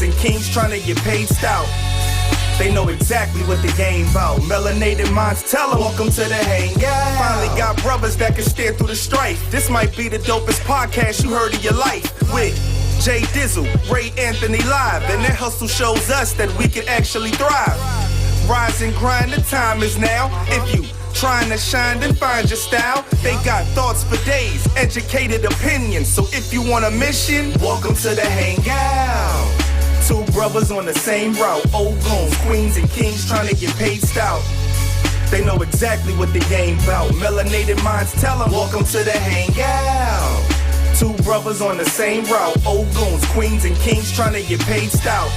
and kings trying to get paid stout. They know exactly what the game about. Melanated minds tell them, welcome to the Hangout. Finally got brothers that can steer through the strife. This might be the dopest podcast you heard in your life. With Jay Dizzle, Ray Anthony live. And their hustle shows us that we can actually thrive. Rise and grind, the time is now. If you trying to shine, then find your style. They got thoughts for days, educated opinions. So if you want a mission, welcome to the Hangout. Two brothers on the same route. Old goons, queens and kings trying to get paid stout. They know exactly what the game about. Melanated minds tell them, welcome to the Hangout. Two brothers on the same route. Old goons, queens and kings trying to get paid stout.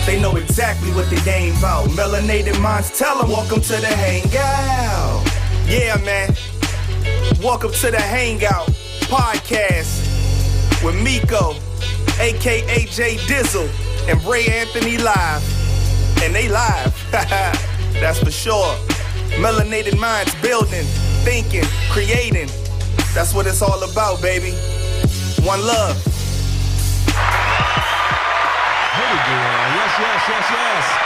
They know exactly what the game about. Melanated minds tell them, welcome to the Hangout. Yeah, man. Welcome to the Hangout Podcast with Miko, a.k.a. Jay Dizzle, and Ray Anthony live. And they live. That's for sure. Melanated minds building, thinking, creating. That's what it's all about, baby. One love. Yes.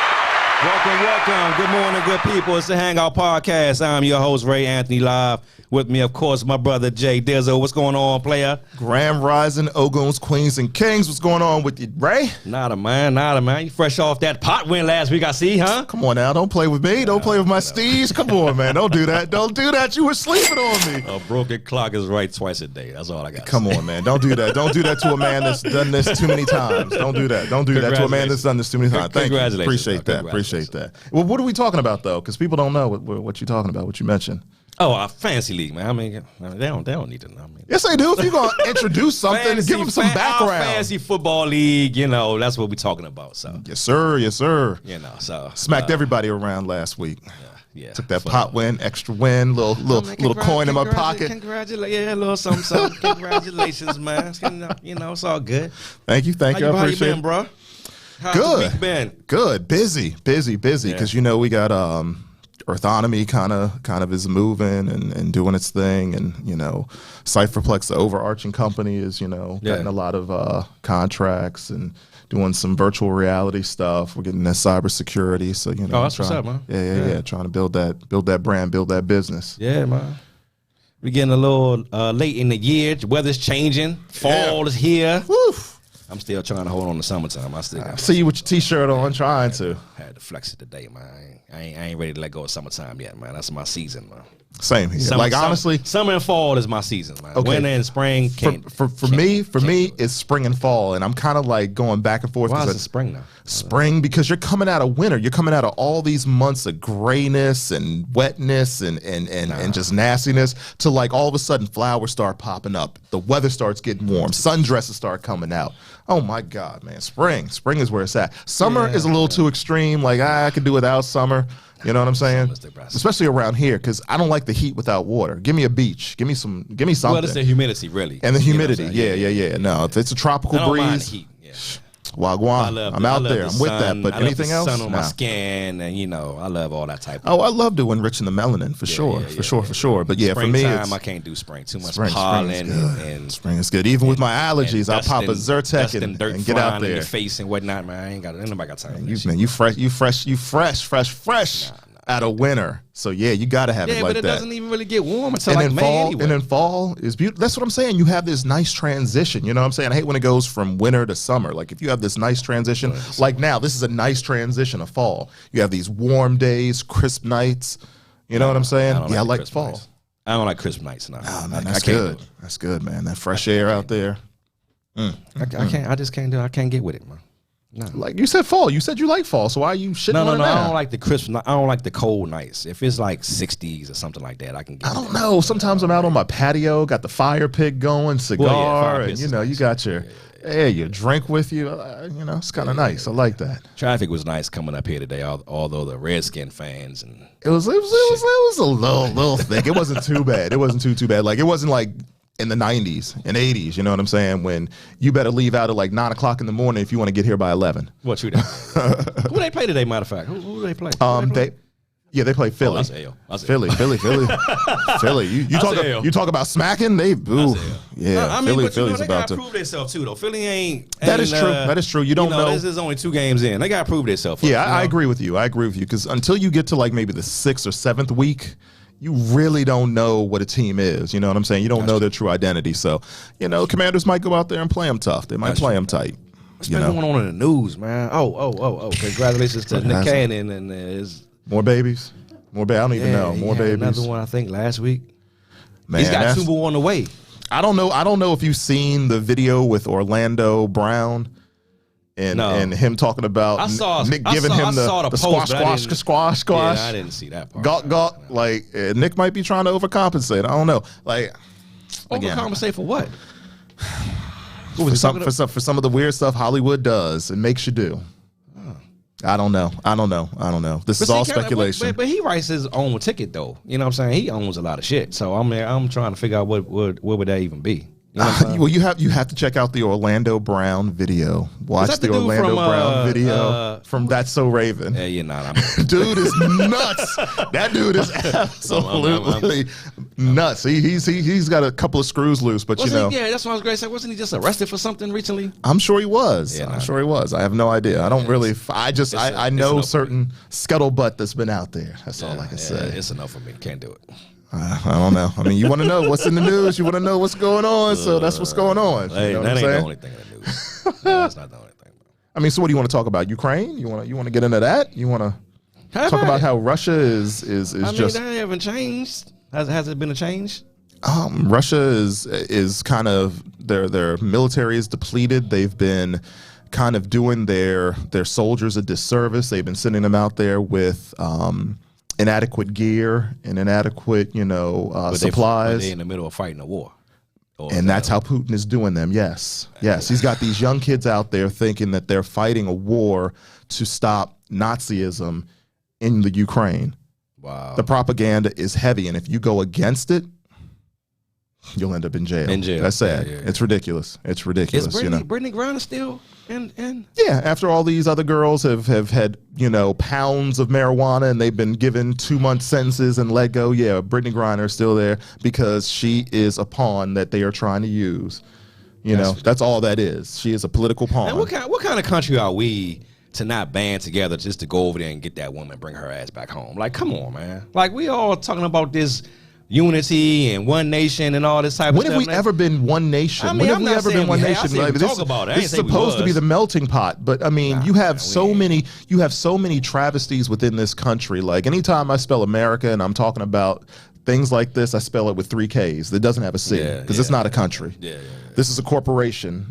Welcome. Good morning, good people. It's the Hangout Podcast. I'm your host, Ray Anthony, live. With me, of course, my brother, Jay Dizzle. What's going on, player? Grand Rising, Ogoons, Queens, and Kings. What's going on with you, Ray? Nada, man. You fresh off that pot win last week, I see, huh? Come on now. Don't play with me. Don't play with my steez. Come on, man. Don't do that. You were sleeping on me. A broken clock is right twice a day. That's all I got. Come on, man. Don't do that. Don't do that to a man that's done this too many times. Don't do that. Don't do that to a man that's done this too many times. Thank you. Appreciate that. Well, what are we talking about, though? Because people don't know what you're talking about, what you mentioned. Oh, a fantasy league, man. I mean, they don't need to know. Yes, they do. If you're going to introduce something, give them some background. Fantasy football league, that's what we're talking about. So Yes, sir. So Smacked everybody around last week. Yeah. Took that pot win, extra win, little coin in my pocket. Congratulations, a little something. Congratulations, man. It's all good. Thank you. I appreciate how you been, it. bro? How's Good. the week been? Good. Busy. Because we got Earthonomy kind of is moving and doing its thing, and Cypherplex, the overarching company, is getting a lot of contracts and doing some virtual reality stuff. We're getting that cybersecurity, so that's what's up, man. Yeah. Trying to build that brand, build that business. Yeah, man. We're getting a little late in the year. The weather's changing. Fall is here. Woof. I'm still trying to hold on to summertime. I see you with your t-shirt on, trying to. Had to flex it today, man. I ain't ready to let go of summertime yet, man. That's my season, man. Same here. Honestly, summer and fall is my season, man. Okay. Winter and spring for me, it's spring and fall, and I'm kind of like going back and forth. Why is it spring now? Spring, because you're coming out of winter. You're coming out of all these months of grayness and wetness and just nastiness to like all of a sudden flowers start popping up. The weather starts getting warm. Sundresses start coming out. Oh my God, man. Spring is where it's at. Summer is a little too extreme. Like I could do without summer. You know what I'm saying? Especially around here, because I don't like the heat without water. Give me a beach. Give me something. Well, it's the humidity, really. And the humidity. Yeah. No, if it's a tropical breeze. Mind the heat. Yeah. Wagwan. I'm out there. I'm with that. But anything else? Sun on my skin, and I love all that type of. Oh, I love to enrich in the melanin for sure. But yeah, for me, I can't do spring. Too much pollen and spring is good. Even with my allergies, I'll pop a Zyrtec and get out there. In your face and whatnot, man. Ain't nobody got time. You fresh out of winter. So yeah, you got to have it like that. Yeah, but it doesn't even really get warm until like May anyway. And then fall is beautiful. That's what I'm saying. You have this nice transition. You know what I'm saying? I hate when it goes from winter to summer. Like if you have this nice transition, like now, this is a nice transition of fall. You have these warm days, crisp nights. You know what I'm saying? I like fall. Nights. I don't like crisp nights. No, man, that's good. That's good, man. That fresh air out there. I can't. I just can't do it. I can't get with it, man. No. Like you said, fall. You said you like fall, so why are you shitting on it now? I don't like the crisp. I don't like the cold nights. If it's like 60s or something like that, I can get. I don't know. Sometimes I'm out on my patio, got the fire pit going, cigar, and you got your your drink with you. It's kind of nice. I like that. Traffic was nice coming up here today, although the Redskin fans and it was a little thick. It wasn't too bad. It wasn't too bad. Like it wasn't like in the 90s and 80s, you know what I'm saying? When you better leave out at like 9 o'clock in the morning if you want to get here by 11. What you doing? Who they play today, matter of fact? Who they play? Yeah, they play Philly. That's L. That's Philly. Philly. You talk about smacking. Yeah. I mean, Philly's they about gotta to prove themselves too, though. Philly ain't. That is true. That is true. You don't know. This is only 2 games in. They gotta prove themselves. Yeah, I agree with you. Because until you get to like maybe the 6th or 7th week, you really don't know what a team is. You know what I'm saying? You don't know their true identity. So, Commanders might go out there and play them tough. They might play them tight. What's been going on in the news, man? Oh. Congratulations to Nick Cannon and his more babies. I don't even know. More babies. Another one, I think, last week. Man, he's got 2 more on the way. I don't know if you've seen the video with Orlando Brown and him talking about Nick giving him the squash. Yeah, I didn't see that part. Gawk. Like, Nick might be trying to overcompensate. I don't know. Like, overcompensate for what? For some of the weird stuff Hollywood does and makes you do. I don't know. This is all speculation. But he writes his own ticket, though. You know what I'm saying? He owns a lot of shit. So I'm trying to figure out what would that even be. You know well, you have to check out the Orlando Brown video. Watch the Orlando Brown video from That's So Raven. Yeah, you're not. Dude is nuts. That dude is absolutely nuts. He's got a couple of screws loose, but yeah, that's what I was going to say. Wasn't he just arrested for something recently? I'm sure he was. Yeah, I'm sure he was. I have no idea. I don't really. I know certain scuttlebutt that's been out there. That's all I can say. It's enough for me. Can't do it. I don't know. I mean, you want to know what's in the news. You want to know what's going on. So that's what's going on. Hey, that ain't the only thing in the news. That's not the only thing. I mean, so what do you want to talk about? Ukraine? You want to get into that? You want to talk about how Russia is just? I mean, they haven't changed. Has it been a change? Russia is kind of their military is depleted. They've been kind of doing their soldiers a disservice. They've been sending them out there with inadequate gear and inadequate, supplies. They're in the middle of fighting a war. And that's how Putin is doing them. Yes. He's got these young kids out there thinking that they're fighting a war to stop Nazism in the Ukraine. Wow. The propaganda is heavy, and if you go against it, you'll end up in jail. That's sad. Yeah. It's ridiculous. Is Brittany Griner still in? Yeah, after all these other girls have had, pounds of marijuana and they've been given 2-month sentences and let go, yeah, Brittany Griner is still there because she is a pawn that they are trying to use. That's all that is. She is a political pawn. And what kind of country are we to not band together just to go over there and get that woman, bring her ass back home? Like, come on, man. Like, we all talking about this unity and one nation and all this type of stuff. When have we ever been one nation? When have we ever been one nation? This is supposed to be the melting pot, but I mean, you have so many travesties within this country. Like, anytime I spell America and I'm talking about things like this, I spell it with 3 Ks. It doesn't have a C because it's not a country. This is a corporation,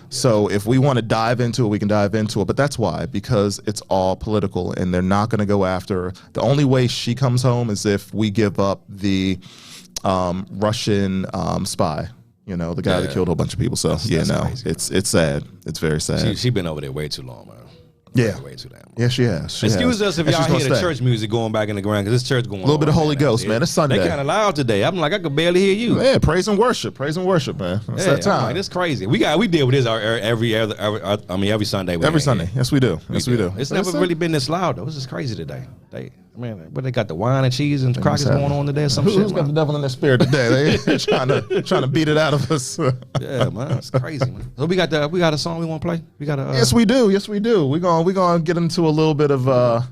So if we want to dive into it, we can dive into it. But that's why, because it's all political and they're not going to go after her. The only way she comes home is if we give up the Russian spy, the guy that killed a whole bunch of people. So, crazy. It's sad. It's very sad. She's been over there way too long, man. Yeah. Yeah, she has. Excuse us if y'all hear the church music going back in the ground, because this church going on. A little bit of Holy Ghost, man. It's Sunday. They kind of loud today. I'm like, I could barely hear you. Yeah, praise and worship, man. It's that time. Like, it's crazy. We deal with this every Sunday. Every Sunday. Yes, we do. Yes, we do. It's never really been this loud, though. This is crazy today. But they got the wine and cheese and crackers going on today or some shit. Who's got the devil in their spirit today? They're trying to beat it out of us. Yeah, man, it's crazy, man. So we got a song we want to play. We got a yes, we do. We're gonna get into a little bit of I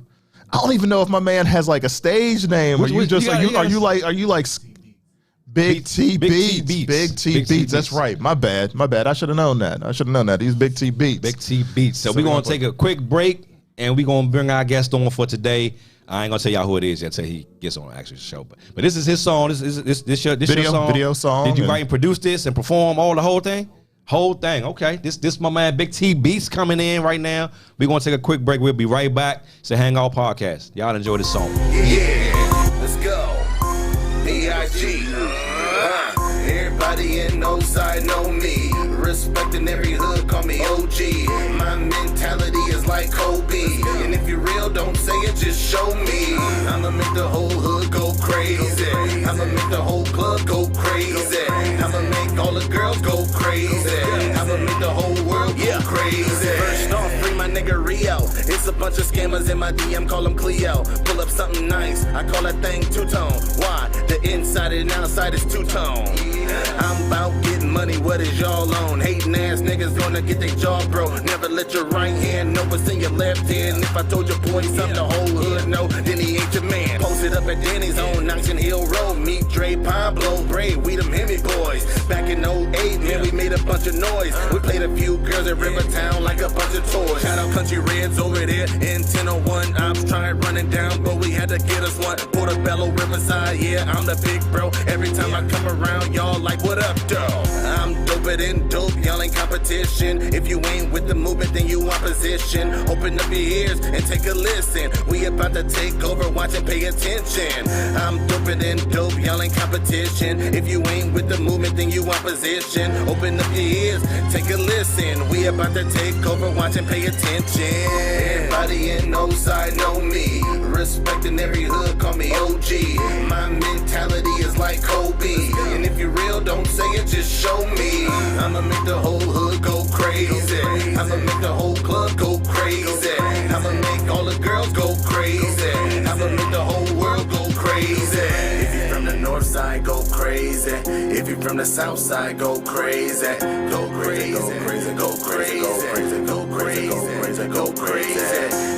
don't even know if my man has like a stage name. Are you like Big T Beats? Big T Beats. That's right. My bad. I should have known that. These Big T Beats. Big T Beats. So we're gonna take a quick break and we're gonna bring our guest on for today. I ain't gonna tell y'all who it is until he gets on the actual show. But this is his song. This your song. Video song. Did you write and produce this and perform the whole thing? Whole thing. Okay. This my man Big T Beats coming in right now. We're gonna take a quick break. We'll be right back. It's a Hangout Podcast. Y'all enjoy this song. Yeah, let's go. B.I.G. Everybody in no side know me. Respecting every hood, call me OG. My mentality is like Kobe. And if you're real, don't say it, just show me. I'ma make the whole hood go crazy. I'ma make the whole club go crazy. I'ma make all the girls go crazy. I'ma make the whole world go crazy. First off, free my nigga Rio. It's a bunch of scammers in my DM, call them Cleo. Pull up something nice, I call that thing two-tone. Why? The inside and outside is two-tone. I'm about getting money, what is y'all on? Hating ass niggas gonna get their jaw broke. Never let your right hand know what's in your left hand. If I told your boy something the whole hood know, then he ain't your man. Posted up at Denny's on Knoxon Hill Road. Meet Dre, Pablo, Bray, we them Hemi boys. Back in '08, man, we made a bunch of noise. We played a few girls at Rivertown like a bunch of toys. Shout out Country Reds over there in 1001. Ops tried running down, but we had to get us one. Portobello, Riverside, yeah, I'm the big bro. Every time I come around, y'all like, what up, though? I'm doper than dope, y'all ain't competition. If you ain't with the movement, then you opposition. Open up your ears and take a listen. We about to take over, watch and pay attention. I'm doper than dope, y'all ain't competition. If you ain't with the movement, then you opposition. Open up your ears, take a listen. We about to take over, watch and pay attention. Everybody in no side know me. Respecting every hood, call me OG. My mentality is like Kobe. And if you real, don't say it, just show me. I'ma make the whole hood go crazy. I'ma make the whole club go crazy. I'ma make all the girls go crazy. I'ma make the whole world go crazy. If you from the north side, go crazy. If you from the south side, go crazy. Go crazy, go crazy, go crazy, go crazy, go crazy, go crazy, go crazy.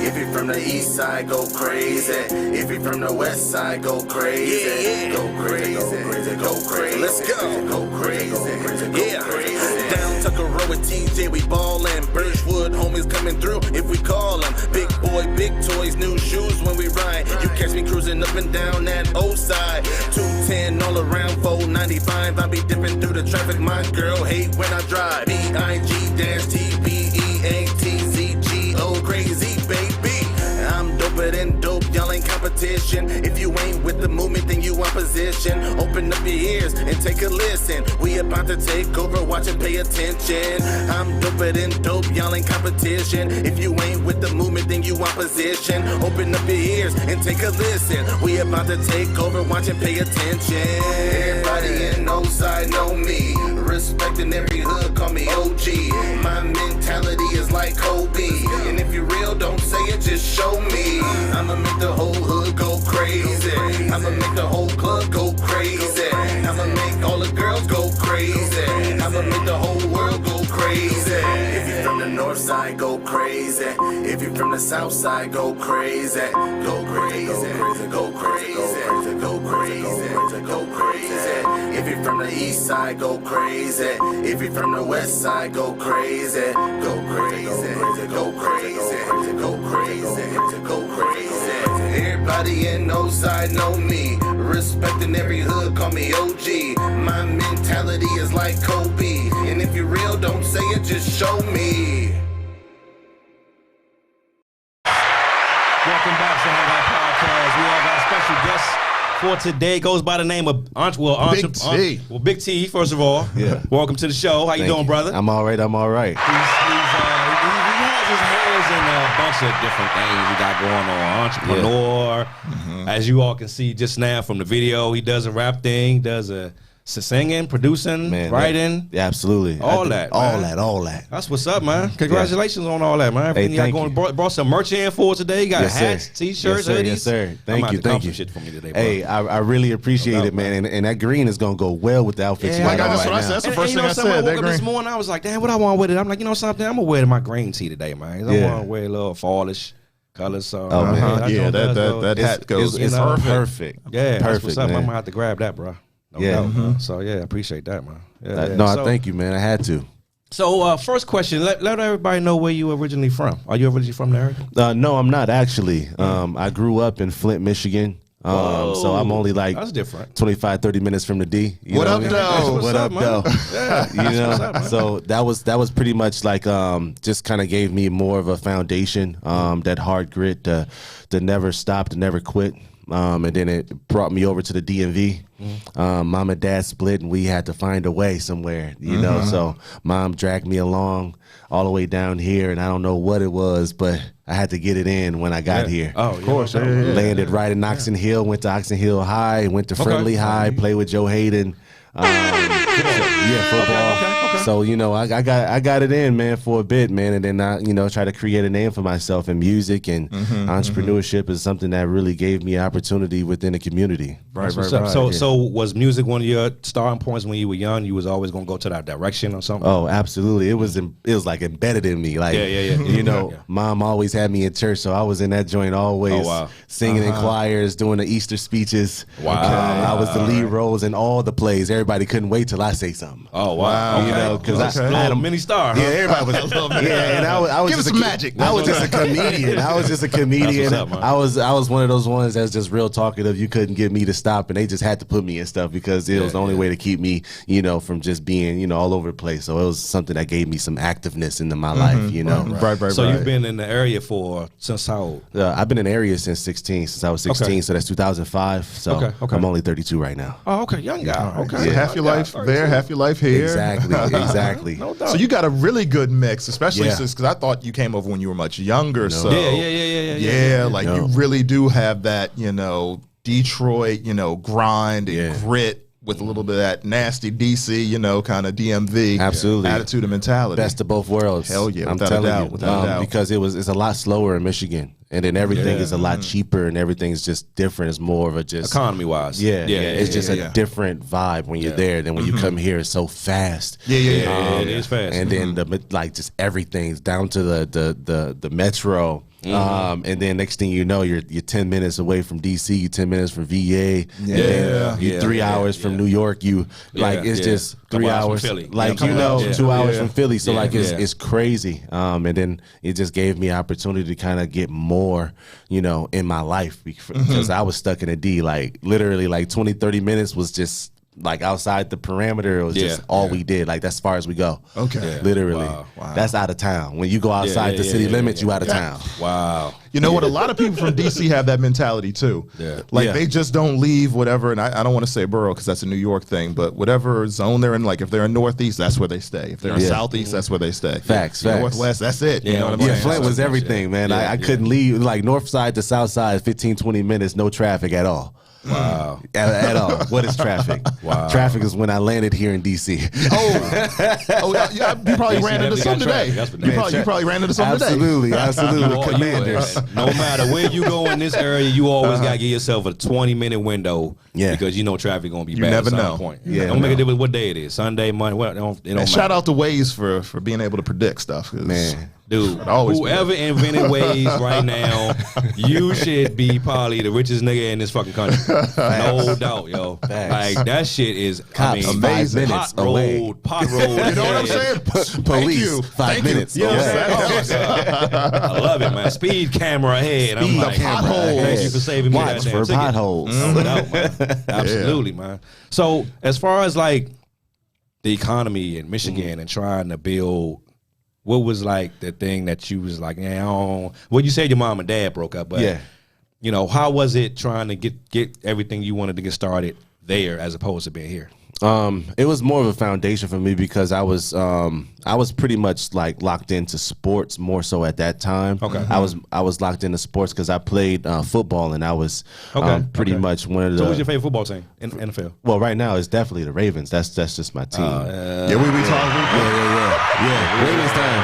If you from the east side, go crazy. If you from the west side, go crazy. Go crazy, go crazy, go crazy. Let's go. Go crazy, go crazy, go crazy. Down Tucker Road with TJ, we ballin'. Birchwood homies coming through if we call them. Big boy, big toys, new shoes when we ride. You catch me cruising up and down that old side. 210 all around 495. I be dipping through the traffic. My girl hate when I drive. BIG-TBEATZGO crazy, baby. I'm doper than dope, y'all ain't competition. If you ain't with the movement, then you opposition. Open up your ears and take a listen. We about to take over, watch and pay attention. I'm doper than dope, y'all ain't competition. If you ain't with the movement, then you opposition. Open up your ears and take a listen. We about to take over, watch and pay attention. Everybody in no side know me. Respecting every hood, call me OG. My mentality is like Kobe. And if you real, don't say it, just show me. I'ma make the whole hood go crazy. I'ma make the whole club go crazy. I'ma make all the girls go crazy. I'ma make the whole world go crazy. If you from the north side, go crazy. If you from the south side, go crazy. Go crazy, go crazy, go crazy, go crazy, go crazy, go crazy. If you from the east side, go crazy. If you from the west side, go crazy. Go crazy, go crazy, go crazy, go crazy. Everybody in no side know me. Respecting every hood, call me OG. My mentality is like Kobe. And if you real, don't say it, just show me. Welcome back to Hangout Podcast. We all got special guests for today. Goes by the name of Big T. Big T, first of all. Yeah. Welcome to the show. How you doing, brother? I'm all right. I'm all right. He has his hands in a bunch of different things he got going on. Entrepreneur. As you all can see just now from the video, he does a rap thing, does a singing, producing, writing. Yeah, absolutely. All that. That's what's up, man. Congratulations on all that, man. Hey, you got thank going, you. Brought some merch in for today. You got Yes, hats, sir. t-shirts, Yes, sir. hoodies. Yes, sir. Thank you. Thank you. Shit for me today, bro. Hey, I really appreciate it, man. And that green is gonna go well with the outfit you Yeah, got on that's right what I now. said. That's the And first you thing know I something, I said. woke That up this green. morning, I was like, damn, what I want with it? I'm like, you know something? I'm going to wear my green tee today, man. I Yeah. want to wear a little fallish colors. So, Oh, man. Yeah, that hat goes. It's perfect. Yeah, that's perfect, what's up. man. I'm going to have to grab that, bro. No Yeah. doubt, man. So, yeah, I appreciate that, man. Yeah, yeah. No, So- I thank you, man. I had to. So, first question, let everybody know where you originally from. Are you originally from there? No, I'm not actually. I grew up in Flint, Michigan. So I'm only like That's different. 25, 30 minutes from the D. You What know up, I mean? though? What up, man? though? Yeah, You know, what's up, man. so that was pretty much like just kind of gave me more of a foundation, that hard grit to never stop, to never quit. And then it brought me over to the DMV. Mom and dad split, and we had to find a way somewhere, you know. So mom dragged me along all the way down here, and I don't know what it was, but I had to get it in when I got here. Oh, of course. Landed right in Oxon Hill, went to Oxon Hill High, went to Friendly High, played with Joe Hayden. Yeah, football. Okay. So I got it in, man, for a bit, man, and then I try to create a name for myself in music, and entrepreneurship is something that really gave me opportunity within the community. Right. So was music one of your starting points when you were young? You was always gonna go to that direction or something? Oh, absolutely. It was like embedded in me. Like, Mom always had me in church, so I was in that joint always, singing in choirs, doing the Easter speeches. Wow. I was the lead roles in all the plays. Everybody couldn't wait till I say something. Oh wow. Because I had a mini star. Huh? Yeah, everybody was. And I was Give us just some magic. I was just a comedian. That's what's up, man. I was one of those ones that's just real talkative. You couldn't get me to stop, and they just had to put me in stuff because it was the only way to keep me, from just being, all over the place. So it was something that gave me some activeness into my life, Right. So you've been in the area since how old? I've been in the area since I was 16, so that's 2005. So Okay. I'm only 32 right now. Oh, okay, young guy. Okay, So half your life there, half your life here. Exactly. No doubt. So you got a really good mix, especially since because I thought you came over when you were much younger. So Yeah. like you really do have that, Detroit, grind and grit with a little bit of that nasty DC, kind of DMV Absolutely. attitude and mentality. Best of both worlds. Hell yeah, I'm without a telling doubt, you. without a doubt. Because it's a lot slower in Michigan. And then everything is a lot cheaper, and everything's just different. It's more of a just economy wise. It's just a different vibe when you're there than when you come here. It's so fast. It is fast. And then just everything's down to the metro. And then next thing you know, you're 10 minutes away from DC, you're 10 minutes from VA. You're 3 hours from New York. It's just 3 hours. From Philly. 2 hours from Philly. So it's crazy. And then it just gave me opportunity to kind of get more, in my life because I was stuck in a D. Like literally, 20, 30 minutes was just like outside the parameter. It was just all we did. Like that's as far as we go. Okay. Literally. Wow. That's out of town. When you go outside the city limits, you out of town. Wow. You know what? A lot of people from DC have that mentality too. They just don't leave whatever. And I don't want to say borough because that's a New York thing, but whatever zone they're in, like if they're in Northeast, that's where they stay. If they're in Southeast, that's where they stay. Facts. Northwest, that's it. You know what I'm saying? Flint was everything, man. I couldn't leave. Like north side to south side, 15, 20 minutes, no traffic at all. Wow. At all. What is traffic? Wow. Traffic is when I landed here in DC. You probably ran into some today. You probably ran into some today. Absolutely. Commanders. No matter where you go in this area, you always got to give yourself a 20-minute window because traffic going to be bad never at some know. point. Don't make a difference what day it is. Sunday, Monday, what? Shout out to Waze for being able to predict stuff. Man. Dude, whoever invented Waze right now, you should be probably the richest nigga in this fucking country. No doubt, yo. Like that shit is amazing. Pot road. You know what I'm saying? Police. 5 minutes. You know what I'm saying? I love it, man. Speed camera ahead. I'm like, thank you for saving me that Watch damn for ticket. potholes. No doubt, man. Absolutely, man. So as far as like the economy in Michigan and trying to build. What was like the thing that you was like, well, you said your mom and dad broke up, but how was it trying to get everything you wanted to get started there as opposed to being here? It was more of a foundation for me because I was pretty much like locked into sports more so at that time. Okay. I was locked into sports because I played football and I was pretty much one of the. So who's your favorite football team in NFL? Well, right now it's definitely the Ravens. That's just my team. We talking. Yeah. Ravens time.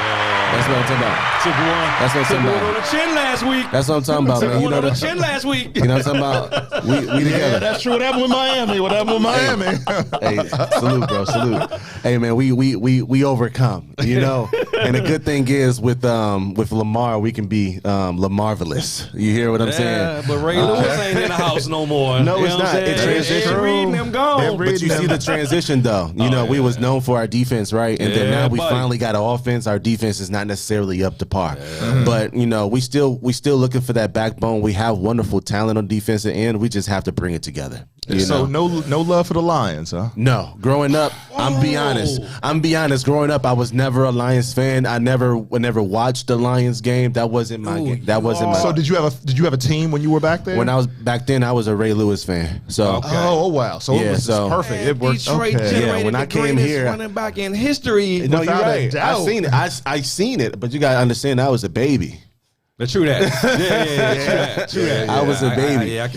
That's what I'm talking about. Super One. That's what I'm talking about. On the chin last week. That's what I'm talking about, man. You know on the chin last week. You know what I'm talking about? We together. Yeah, that's true. What happened with Miami? Hey, salute, bro. Salute. Hey, man, we overcome. And the good thing is with Lamar, we can be Lamarvelous. You hear what I'm saying? But Ray Lewis ain't in the house no more. No, it's not. It transitioned. Reading them gone. But you see the transition though. We was known for our defense, right? And then now we finally got an offense. Our defense is not necessarily up to par. But we still looking for that backbone. We have wonderful talent on defensive end. We just have to bring it together. So no love for the Lions, huh? No. Growing up, I'm be honest. Growing up, I was never a Lions fan. I never watched the Lions game. That wasn't my game. That wasn't my. So did you have a team when you were back there? When I was back then, I was a Ray Lewis fan. So oh wow. So it was perfect. It worked. Detroit generated when I came here, running back in history. No, you're right. I seen it. I seen it, but you gotta understand, I was a baby. But true that. Yeah. True that. I was a baby. I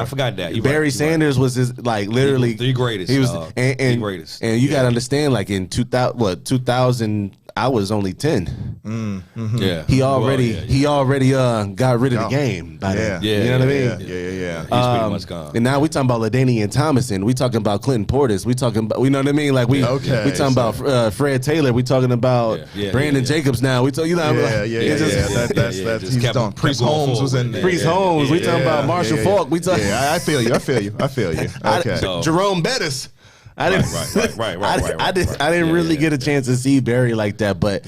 forgot that. Barry Sanders was his, like, literally the greatest. He was the greatest. And you gotta understand, like, in 2000, I was only 10. Yeah. He already got rid of the game by then. You know what I mean? Yeah. He's pretty much gone. And now we talking about LaDainian Thomason. We talking about Clinton Portis. We talking about, you know what I mean? Like we talking about Fred Taylor. We talking about Brandon Jacobs now. We talk, you know. That's he's done. Priest Holmes was in there. Priest Holmes. We talking about Marshall Falk. We talking. Yeah, I feel you. Okay. Jerome Bettis. I didn't. Right. I didn't really get a chance to see Barry like that, but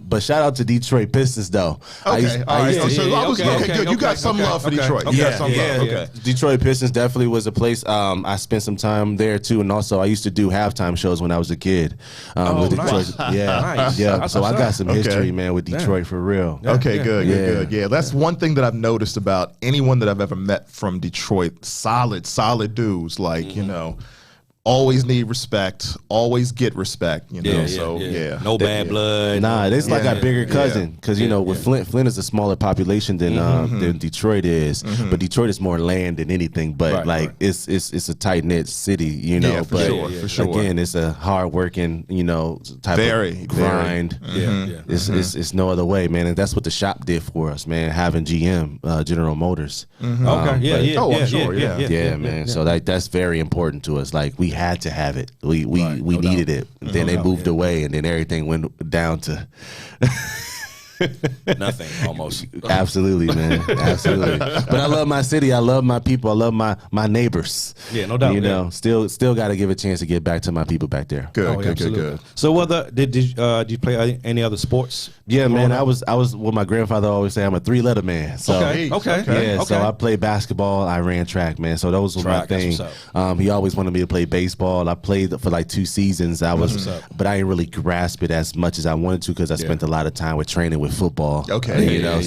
but shout out to Detroit Pistons though. Okay, good. You got some love for Detroit. Okay. Detroit Pistons definitely was a place. I spent some time there too, and also I used to do halftime shows when I was a kid. With Detroit. Nice. Yeah. So I got some history, man, with Detroit for real. Okay, good. Yeah, that's one thing that I've noticed about anyone that I've ever met from Detroit. Solid dudes, like you know. Always need respect. Always get respect. You know. No bad blood. Nah, it's like our bigger cousin because you know with Flint is a smaller population than Detroit is, but Detroit is more land than anything. But it's a tight knit city, you know. For sure. Again, it's a hard working, you know, type of grind. It's no other way, man. And that's what the shop did for us, man. Having GM, General Motors. I'm sure. Man. So that's very important to us. Like we had to have it. We needed it. Then they moved away, and then everything went down to nothing almost. Absolutely, man. Absolutely. But I love my city. I love my people. I love my neighbors. Yeah, no doubt. You know, still got to give a chance to get back to my people back there. Good. So, did you play any other sports? Yeah, man. I was what my grandfather always say. I'm a 3-letter man. So Okay. So I played basketball. I ran track, man. So those were my thing. He always wanted me to play baseball. I played for like 2 seasons. But I didn't really grasp it as much as I wanted to because I spent a lot of time with training with football. Okay. You know,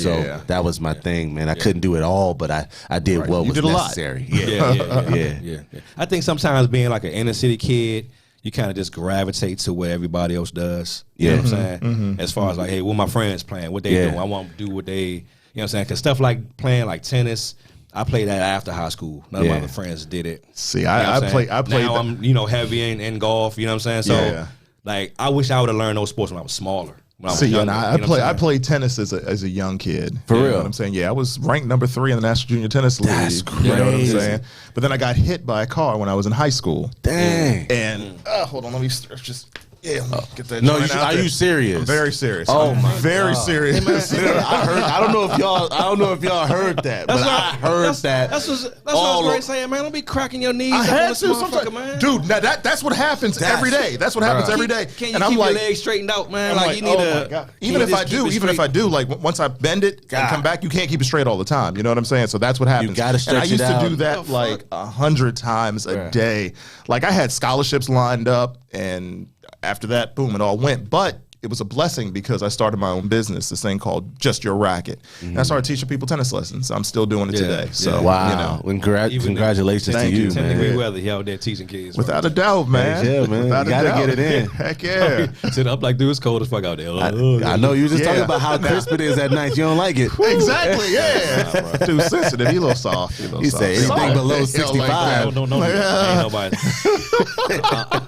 that was my thing, man. I couldn't do it all, but I did what was necessary. Yeah. I think sometimes being like an inner city kid, you kind of just gravitate to what everybody else does. You know what I'm saying? As far as like, hey, what my friends playing, what they doing, I want to do what they, you know what I'm saying? Because stuff like playing like tennis, I played that after high school. None of my other friends did it. See, I played. Now I'm, heavy in golf. You know what I'm saying? So, like, I wish I would have learned those sports when I was smaller. I played tennis as a young kid. For real? You know what I'm saying? Yeah, I was ranked number 3 in the National Junior Tennis League. That's crazy. You know what I'm saying? But then I got hit by a car when I was in high school. Dang. And hold on, let me just. Yeah, let me get that. No, are you serious? I'm very serious. Oh I'm my very God. serious. I don't know if y'all heard that, but I heard that. That's what I was going to say, man. Don't be cracking your knees. I had to sometimes, man. Dude. Now that's what happens every day. That's what happens every day. Can you keep your legs straightened out, man? Like you need to. Even if I do, like once I bend it and come back, you can't keep it straight all the time. You know what I'm saying? So that's what happens. You got to stretch it out. And I used to do that like 100 times a day. Like I had scholarships lined up, and after that, boom, it all went. But it was a blessing because I started my own business, this thing called Just Your Racket. And I started teaching people tennis lessons. I'm still doing it today. So, wow. Congratulations to you, 10 man. degree weather, he out there teaching kids. Without a doubt, man. Yeah, man. Without you got to get it in. Heck yeah. Sit up like, dude, it's cold as fuck out there. I know you just talking about how crisp it is at night. You don't like it. Exactly, yeah. Dude, sensitive. He a little soft. He said anything below 65. No.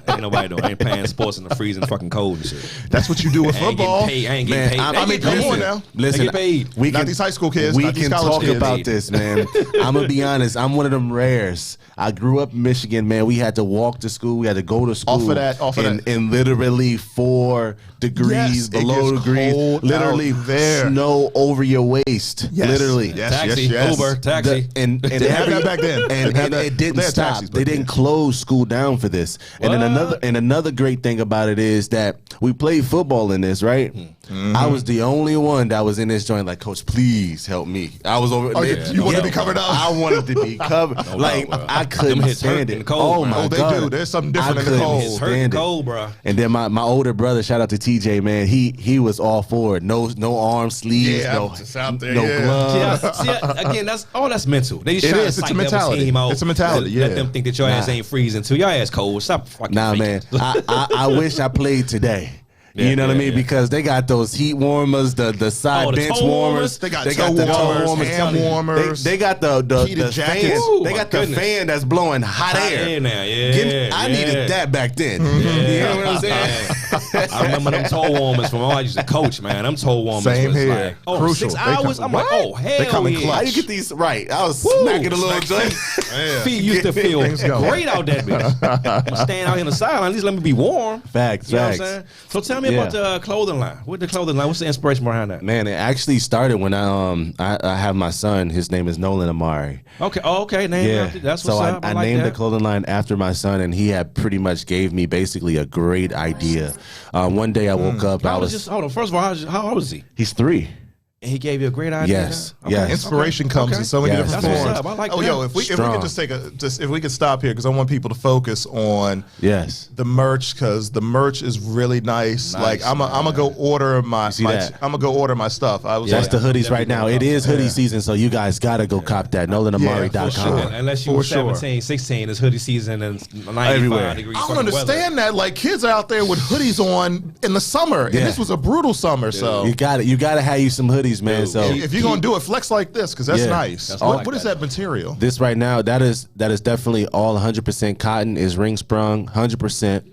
Ain't nobody doing. Ain't playing sports in the freezing fucking cold and shit. That's what you do with football. I ain't getting paid. I mean, come on now. Listen, not these high school kids. We can talk about this, man. I'm gonna be honest. I'm one of them rares. I grew up in Michigan, man. We had to walk to school. We had to go to school. Off of that. And literally 4 degrees below degrees. Literally snow over your waist. Yes. Literally. Taxi, Uber, taxi. And they had that back then. And it didn't stop. Taxis, they didn't close school down for this. And then another great thing about it is that we played football in this, right? I was the only one that was in this joint like, Coach, please help me. I was over there. You wanted to be covered up? I wanted to be covered. I couldn't stand it. Oh, my God. They do. There's something different in the cold. It's hurting cold, bro. And then my older brother, shout out to TJ, man, he was all for it. No arm sleeves, no gloves. See, again, that's mental. They just it is. It's a mentality. It's a mentality. Let them think that your ass ain't freezing too. Your ass cold. Stop fucking. Nah, man. I wish I played today. You know what I mean? Because they got those heat warmers, the side the bench toe warmers. They got the toe warmers, hand warmers. They got the heated jackets. fan. Ooh, They my got the goodness. fan that's blowing hot air. now, I needed that back then. You know what I'm saying? I remember them toe warmers from I used to coach, man. Them toe warmers Same was here. like, Crucial. 6 They hours. come- I'm like, what? oh, hell They come in yeah. clutch. How you get these right? I was Woo. smacking a little joint. Feet used to feel Things go. great out that bitch. I'm staying out here in the sideline. At least let me be warm. Facts, You know what I'm facts. saying? So tell me about the clothing line. What's the clothing line? What's the inspiration behind that? Man, it actually started when I have my son. His name is Nolan Amari. Okay. Oh, okay. That's what's so up. I like named that. the clothing line after my son, and he had pretty much gave me basically a great idea. One day I woke up. I was Hold on. First of all, how old is he? he's 3. And he gave you a great idea. Yes, Okay. yes. Inspiration comes Okay. in so many Yes. different That's what's forms. up. I like oh, that. yo, if we Strong. could if we could stop here because I want people to focus on Yes. the merch because the merch is really nice. Like I'm gonna go order my see my that? I'm gonna go order my stuff. I was That's like, the hoodies right now. It is hoodie Yeah. season, so you guys gotta go cop that. NolanAmari.com. for sure. Unless you For were sure. 17, 16, it's hoodie season and 95 Everywhere. degrees. I don't fucking understand that. Like kids are out there with hoodies on in the summer, and Yeah. this was a brutal summer. So You gotta have you some hoodies, man. So if you're gonna do it, flex like this because that's Yeah. nice. That's What, like what is that. that material? this right now, that is definitely all 100% cotton. Is ring sprung, 100%.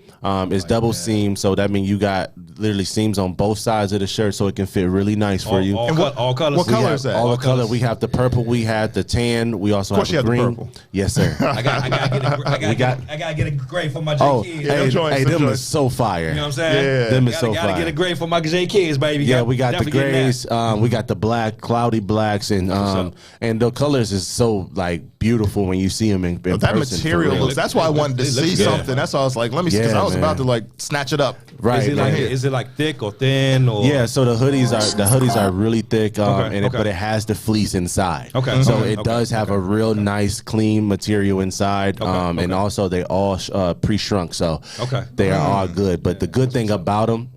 It's double seam, so that means you got literally seams on both sides of the shirt, so it can fit really nice for you. And what- all colors. what We color have is that? all the color. colors. We have the purple. We have the tan. We also course have you have the green. purple. Yes, sir. I gotta get a grade for my J Oh, kids. Yeah, them hey, joints, hey, them them joints. is so fire. You know what I'm saying? Yeah. Them is so gotta fire. get a grade for my J kids, baby. Yeah, we got the definitely getting that. grays. We got the black, cloudy blacks, and the colors is so like beautiful when you see them in That person, for material real. looks. That's why I wanted to It looks see good. something. That's why I was like, let me see because Yeah, I was man. about to like snatch it up. Right, man. Is it like thick or thin or? Yeah, so the hoodies are really thick, Okay, but it has the fleece inside. Okay, so okay, it does have a real nice, clean material inside, and okay. also they all pre-shrunk, so Okay. they are all good. But the good thing about them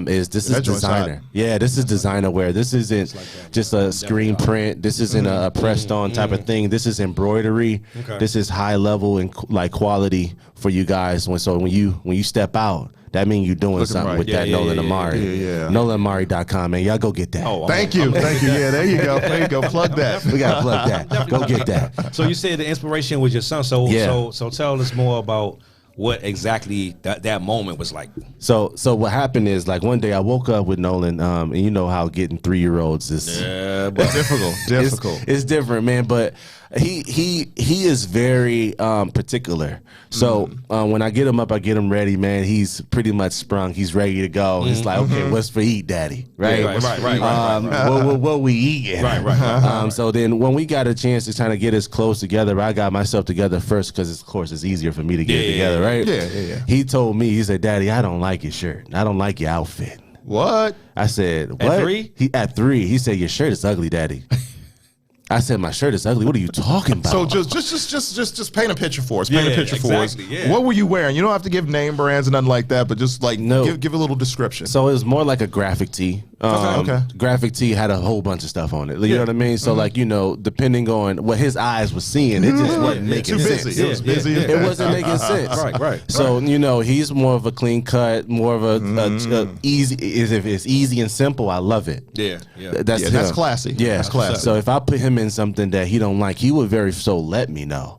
is this is That joint's designer. hot. Yeah, this is designer wear. This isn't just a screen print. This isn't a pressed on type of thing. This is embroidery. Okay. This is high level and like quality for you guys. When you step out. That means you're doing Looking something right. with Yeah, that yeah, Nolan yeah, Amari. yeah. NolanAmari.com, man. Y'all go get that. Oh, Thank you. Thank you. Yeah, there you go. There you go. Plug that. We gotta plug that. Go get that. So you said the inspiration was your son. So Yeah. so tell us more about what exactly that moment was like. So what happened is like one day I woke up with Nolan, and you know how getting 3-year-olds is It's difficult. Difficult. It's different, man. But he is very particular. So when I get him up, I get him ready, man. He's pretty much sprung. He's ready to go. He's like, okay, what's for eat, daddy? Right, right. What we eating? Right. So then when we got a chance to kind of get us close together, I got myself together first because of course it's easier for me to get it together, right? Yeah. He told me, he said, Daddy, I don't like your shirt. I don't like your outfit. What? I said, what? 3? At 3. He said, your shirt is ugly, Daddy. I said, my shirt is ugly. What are you talking about? So just paint a picture for us. Paint a Yeah, picture for us. exactly, yeah. What were you wearing? You don't have to give name brands and nothing like that, but just like No. give a little description. So it was more like a graphic tee. Okay. Graphic tee had a whole bunch of stuff on it. You know what I mean? So like, depending on what his eyes was seeing, it just wasn't making Too sense. busy. It was busy. It wasn't making sense. Right. So he's more of a clean cut, more of a easy. If it's easy and simple, I love it. Yeah. That's Yeah, that's him. classy. Yeah, That's classy. So if I put him in something that he don't like, he would very so let me know.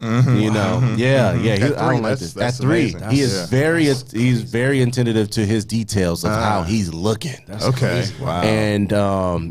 Yeah. I At don't 3, like this. that's At 3, amazing. he is Yeah. he's very attentive to his details of how he's looking. Okay. Wow. And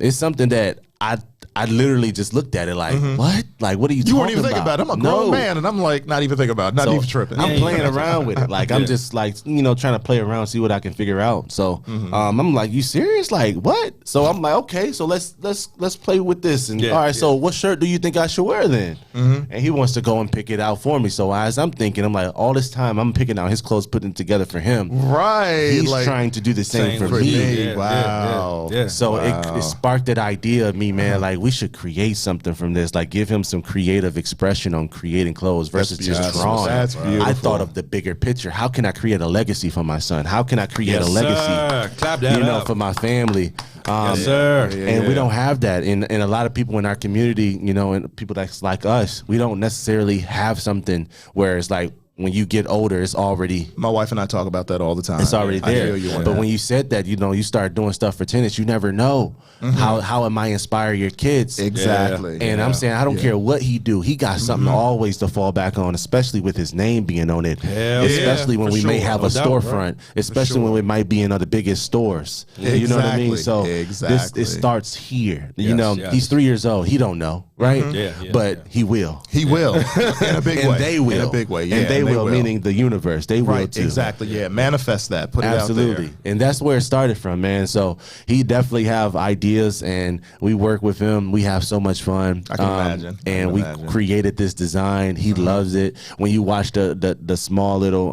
it's something that I literally just looked at it like, what? Like, what are you talking You about? weren't even thinking about it. I'm a grown man, and I'm like, not even thinking about it. Not So, even tripping. I'm playing around with it. Like I'm just like trying to play around, see what I can figure out. So I'm like, you serious? Like what? So I'm like, okay, so let's play with this. And all right, so what shirt do you think I should wear then? And he wants to go and pick it out for me. So as I'm thinking, I'm like, all this time I'm picking out his clothes, putting it together for him. Right. He's like, trying to do the same for for me. me. Yeah, Wow. yeah. So it sparked that idea of me, man. Like we should create something from this. Like give him some creative expression on creating clothes versus just beautiful. drawing. That's beautiful. I thought of the bigger picture. How can I create a legacy for my son? How can I create a legacy? Sir. Clap that up. For my family. Yes, sir. And we don't have that. And a lot of people in our community, and people that's like us, we don't necessarily have something where it's like when you get older, it's already. My wife and I talk about that all the time. It's already I there. feel you on But that. when you said that, you start doing stuff for tennis, you never know how it might inspire your kids. Exactly. And I'm saying I don't care what he do. He got something always to fall back on, especially with his name being on it. Hell Especially yeah, when for we may sure. have No a doubt, storefront, especially when we might be in the biggest stores. You know what I mean? So Exactly. it starts here. Yes. He's 3 years old. He don't know, right? Yeah, but he will. He will in a big And way. they will. In a big way. Yeah, and they will, meaning the universe. They will right. too. Exactly. Yeah. Manifest that. Put Absolutely. it out And that's where it started from, man. So he definitely have ideas, and we work with him. We have so much fun. I can imagine. I And can we imagine. created this design. He loves it. When you watch the small little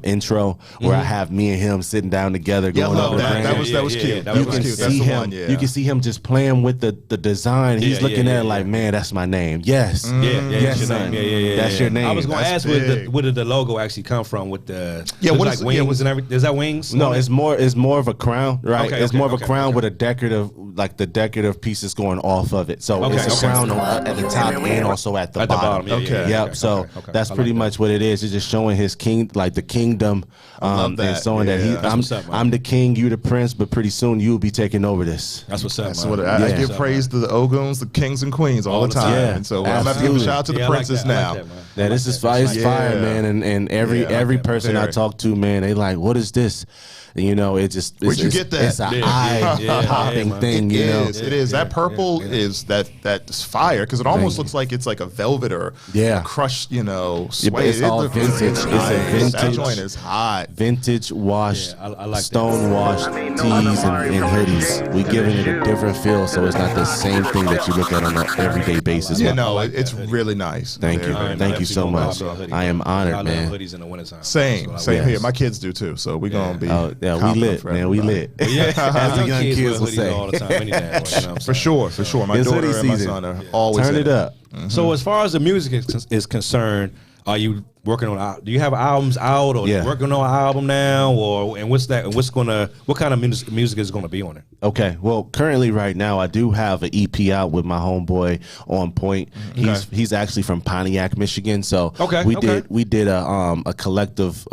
intro where I have me and him sitting down together Yeah, I going love over that. brands. That was cute. that That You was can cute. That's see the him. one. Yeah. You can see him just playing with the design. He's Yeah, looking yeah, at it yeah, like, man, that's my name. Yes, Yeah, yes, your son. name. Yeah. That's your name. I was going to That's ask big. where did the logo actually come from with the Yeah, looks what like is- wings yeah, what- and everything? Is that wings? No, it's more of a crown, right? Okay, it's okay, more of a okay, crown okay. with a decorative, like the decorative pieces going off of it. So Okay, it's a okay. crown at the top and also at the At the bottom. bottom, yeah, Okay. Yep. okay, So okay. that's I pretty like that. much what it is. It's just showing his king, like the kingdom, love and that. showing that Yeah. That's what's up, man. I'm the king, you the prince, but pretty soon you'll be taking over this. That's what's up, That's man. what I Yeah. give praise to the Oguns, the kings and queens all the time. Yeah, And so I'm going to give a absolutely. shout out to the Yeah, I like princess that. I now. like that, man. Yeah, I this like is that. fire. It's Yeah. fire, man. And every Yeah, I like every that. person I Very. talk to, man, they like, what is this? And, it just Where'd you get that? It's a Yeah, eye yeah, popping man. thing, It you know. is. It is. That purple is that's fire because it almost you. looks like it's like a velvet or Yeah. a crushed, Yeah, but suede. it's all looks vintage. really It's a nice. That vintage- joint is hot. Vintage washed, Yeah, I like that. stone washed tees and hoodies. We giving it a different feel, so it's not the same thing that you look at on an everyday basis. You But know, like it's that hoodie. really nice. Thank you. Very, very Thank nice. you so much. I am honored, man. hoodies in the wintertime. Same So I like here. Yes. My kids do too. So we're gonna be. Oh, yeah, we confident lit, for man. We everybody. lit. Yeah, As the young kids wear will hoodies say. all the time, any damn way, you know what I'm For saying? sure. My It's daughter hoodie and my season. son are always Turn in it up. So as far as the music is concerned, are you working on? Do you have albums out, or Yeah. you working on an album now, and what's that? And what kind of music is going to be on it? Okay, well, currently right now I do have an EP out with my homeboy On Point. He's actually from Pontiac, Michigan. So Okay, we did a collective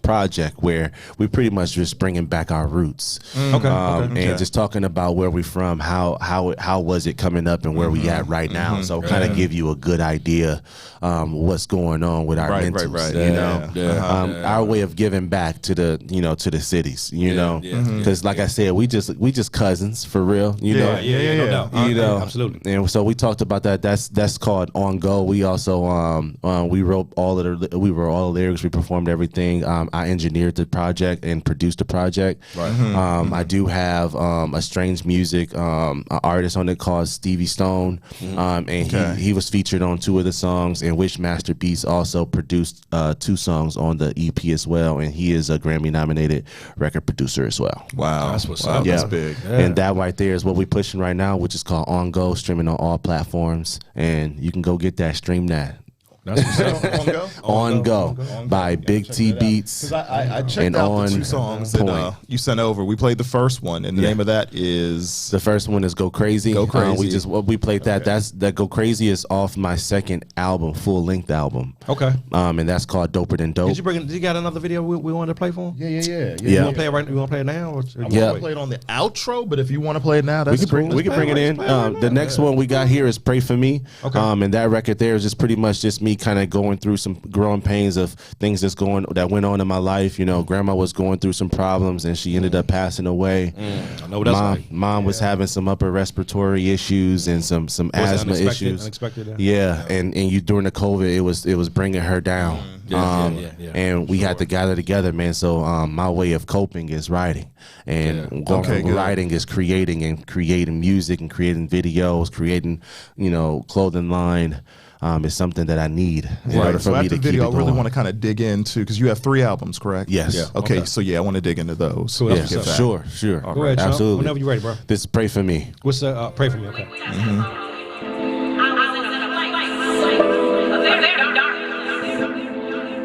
project where we pretty much just bringing back our roots. Okay, And just talking about where we from, how was it coming up, and where we at right now. So kind of give you a good idea what's going on with our Right, mentals. right. You know, Yeah. our way of giving back to the to the cities. You know, because like I said, we just cousins for real. You know, Yeah, no doubt. you know, Absolutely. And so we talked about that. That's called On Go. We also we wrote all of the lyrics. We performed everything. I engineered the project and produced the project. Right. I do have a strange music an artist on it called Stevie Stone, and he was featured on 2 of the songs. And Wishmaster Beats also produced 2 songs on the EP as well. And he is a Grammy nominated record producer as well. Wow, That's what's up. That's Yeah. big. And that right there is what we're pushing right now, which is called On Go, streaming on all platforms. And you can go get that, stream that. That's what's up. On Go? On Go by Big T Beats. I checked And out On the 2 songs that Point. you sent over. We played the first one, and the Yeah. name of that is The first one is Go Crazy. Go Crazy. We played that. That Go Crazy is off my second album, full length album. Okay. And that's called Doper Than Dope. Did you got another video we wanted to play for him? Yeah. Yeah. You want to play it right? You want to play it now? Or Yeah. I played on the outro, but if you want to play it now, We that's can bring cool. we can bring it in. The next one we got here is Pray For Me. Okay. And that record there is just pretty much just me kind of going through some growing pains of things that went on in my life. You know, grandma was going through some problems and she ended up passing away. I know what that's like. Mom was having some upper respiratory issues and some asthma issues. Unexpected. Yeah, and you during the COVID, it was bringing her down. Yeah. And we had to gather together, man. So my way of coping is writing, and Okay, good. writing is creating music and creating videos, creating clothing line. Is something that I need in order Right. for So me after to the keep video, it I really going. want to kind of dig into because you have 3 albums, correct? Yes. Yeah. Okay. Okay. So I want to dig into those. Cool. Yeah, That's what's up. sure. Go ahead, Sean. Absolutely. Whenever you're ready, bro. This is Pray For Me. What's pray for me? Okay.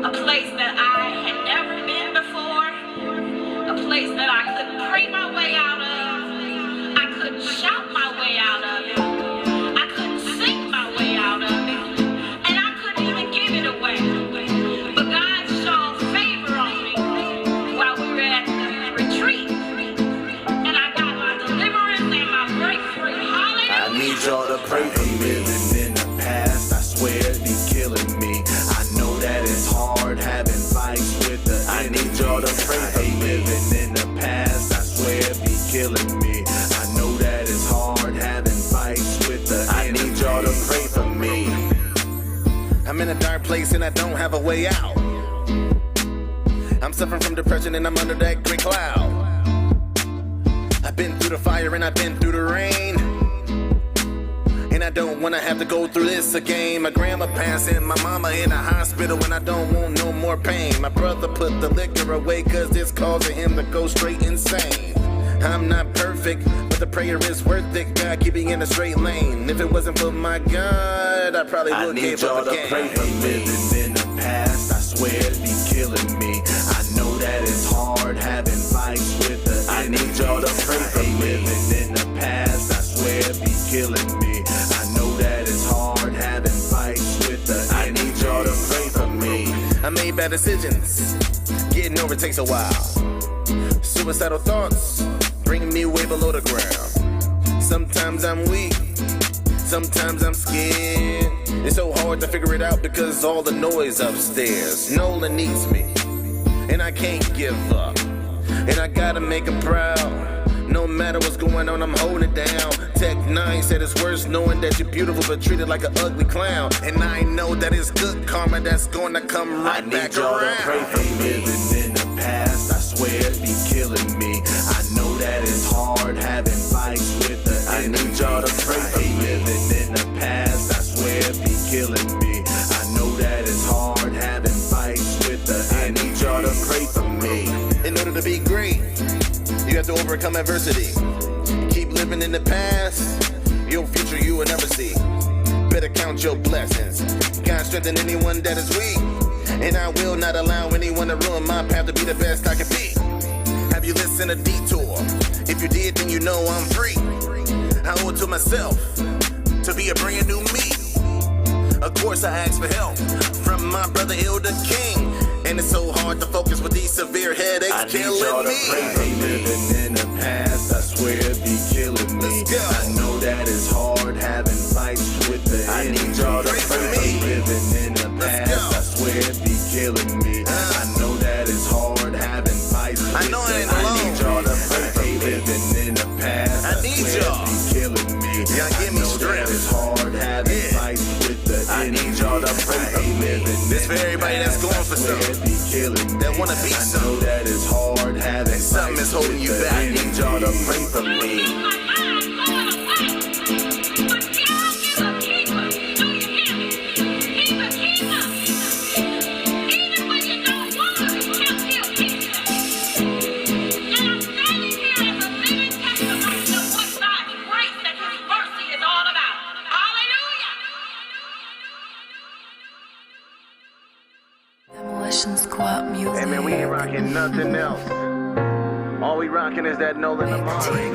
A place that I had never been before, a place that I couldn't pray my way out of, I couldn't shout my way out of it, I couldn't sing my way out of it, and I couldn't even give it away. need y'all to pray for me. Living in the past, I swear it be killing me. I know that it's hard having fights with the enemy. I need y'all to pray for me. Living in the past, I swear it be killing me. I know that it's hard having fights with the enemy. I need y'all to pray for me. I'm in a dark place and I don't have a way out. I'm suffering from depression and I'm under that gray cloud. I've been through the fire and I've been through the rain, and I don't wanna have to go through this again. My grandma passing, my mama in a hospital, and I don't want no more pain. My brother put the liquor away cause it's causing him to go straight insane. I'm not perfect, but the prayer is worth it. God keep me in a straight lane. If it wasn't for my God, I probably would give up the game. I need y'all to pray for me. Living in the past, I swear it be killing me. I know that it's hard having fights with the enemy. I need y'all to pray for me. Living in the past, I swear it be killing me. I know that it's hard having fights with the enemy. I need y'all to pray for me. I made bad decisions. Getting over it takes a while. Suicidal thoughts bringing me way below the ground. Sometimes I'm weak, sometimes I'm scared. It's so hard to figure it out because all the noise upstairs. Nolan needs me, and I can't give up. And I gotta make him proud. No matter what's going on, I'm holding it down. Tech 9 said it's worse knowing that you're beautiful but treated like an ugly clown. And I know that it's good karma that's gonna come right back around. I need y'all to pray for me. Living in the past, I swear it be killing me. I know that it's hard having fights with the enemy. I need y'all to pray for me. Living in the past, I swear it be killing me. I know that it's hard having fights with the enemy. I need y'all to pray for me. In order to be great, you have to overcome adversity. Keep living in the past, your future you will never see. Better count your blessings. God strengthen anyone that is weak, and I will not allow anyone to ruin my path to be the best I can be. Have you listened to Detour? If you did, then you know I'm free. I owe it to myself to be a brand new me. Of course I ask for help from my brother Elder King. And it's so hard to focus with these severe headaches killing me. Living in the past, I swear it be killing me. I know that it's hard having fights with the enemy. I need y'all to pray for me. Living in the past, I swear it be killing me. I know that it's hard having fights with the enemy. I need y'all to pray for me. Living in the past, I swear it be killing me. Y'all give me strength. It's hard having fights with the enemy. I need y'all to pray for me. This for everybody that's going for something, that wanna be something. I know that it's hard having something that's holding you back. I need y'all to pray for me. Hey man, we ain't rocking nothing else. All we rocking is that Nolan Amari.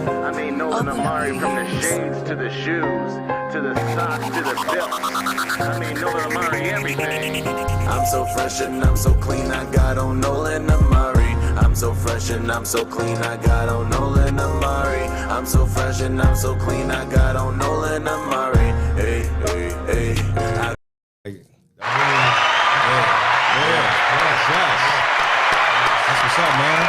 I mean Nolan Amari, from the shades to the shoes, to the socks, to the belt. I mean Nolan Amari, everything. I'm so fresh and I'm so clean, I got on Nolan Amari. I'm so fresh and I'm so clean, I got on Nolan Amari. I'm so fresh and I'm so clean, I got on Nolan Amari. Hey, hey, hey. That's what's up, man.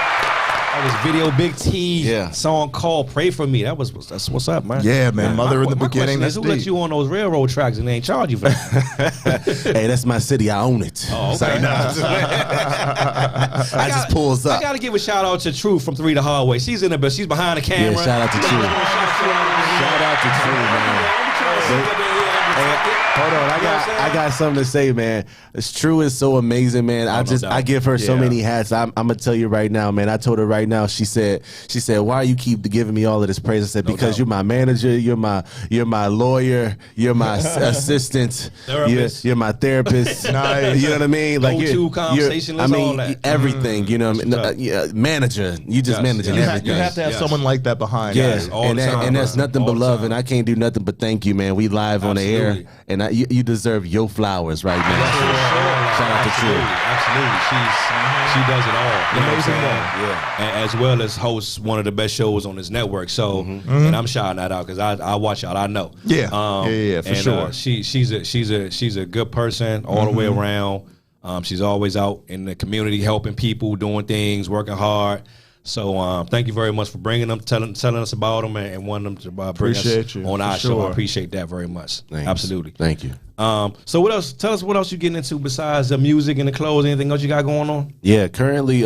That was Video Big T song called Pray For Me. That's what's up, man. Yeah, man. Mother in the beginning. That's who let you on those railroad tracks and they ain't charge you for that? Hey, that's my city. I own it. Oh, okay. I just pulls up. I got to give a shout out to True from 3 the Hard Way. She's in there, but she's behind the camera. Yeah, shout out to True. Shout out to True, man. Hold on, I got something to say, man. It's True is so amazing, man. I give her so many hats. I'm gonna tell you right now, man. I told her right now. She said, why you keep giving me all of this praise? I said, because you're my manager, you're my lawyer, you're my assistant, you're my therapist. Nice. You know what I mean? Like conversationalist, all that. Everything. You know, manager. You just managing everything. You have to have someone like that behind. Yeah, and that's nothing but love, and I can't do nothing but thank you, man. We live on the air, and you deserve your flowers right now. Shout out to True. Absolutely. She does it all. You know what I'm saying? Yeah. As well as hosts one of the best shows on this network. So, and I'm shouting that out because I watch y'all. I know. Yeah. For sure. She's a good person all the way around. She's always out in the community helping people, doing things, working hard. So thank you very much for bringing them, telling us about them, and wanting them to bring us on our show. I appreciate that very much. Thanks. Absolutely. Thank you. So what else? Tell us what else you getting into besides the music and the clothes. Anything else you got going on? Yeah, currently,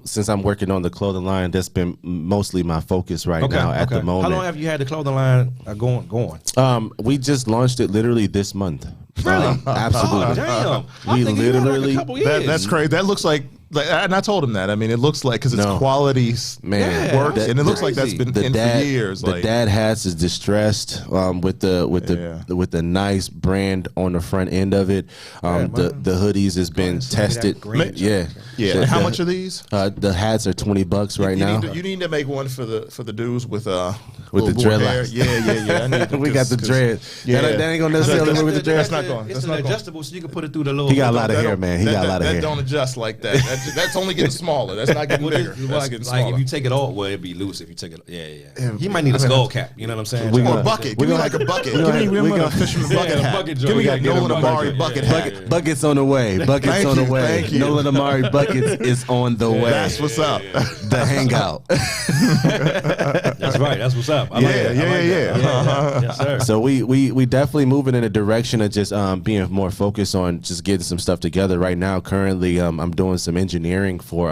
since I'm working on the clothing line, that's been mostly my focus right now at the moment. How long have you had the clothing line going? We just launched it literally this month. Really? Absolutely. Oh, damn. We I'm thinking you had literally- like a couple years. That's crazy. That looks like, and I told him that. I mean, it looks like, because it's quality Man, work, that's and it looks like that's crazy. been in for years. The Like, dad hats is distressed with the nice brand on the front end of it. The hoodies has been tested. green. yeah. So How the- much are these? The hats are $20 right now. You need to make one for the dudes with the little more hair. dreadlocks. Yeah. I need We got the dread. Yeah. That ain't gonna necessarily work with the dread. That's not going. It's That's an not going. adjustable, so you can put it through the little. He got a lot of hair, man. He got a lot of That hair. don't adjust like that. That's only getting smaller. That's not getting bigger. That's getting Like smaller. if you take it off, well, it'd be loose. If you take it, yeah. He might need a skull cap. You know what I'm saying? We Or gonna- a bucket. Give me like a bucket. Give me a fisherman bucket a hat. bucket Give me joint. a Yeah, Nolan get a Amari bucket. bucket Yeah, hat. Buckets on the way. Buckets Thank on the you, way. thank you. Nolan Amari Buckets is on the way. That's what's up. The Hangout. That's right. That's what's up. I like that. I like Yeah. that. Yes, sir. So we definitely moving in a direction of just being more focused on just getting some stuff together. Right now, currently, I'm doing some engineering for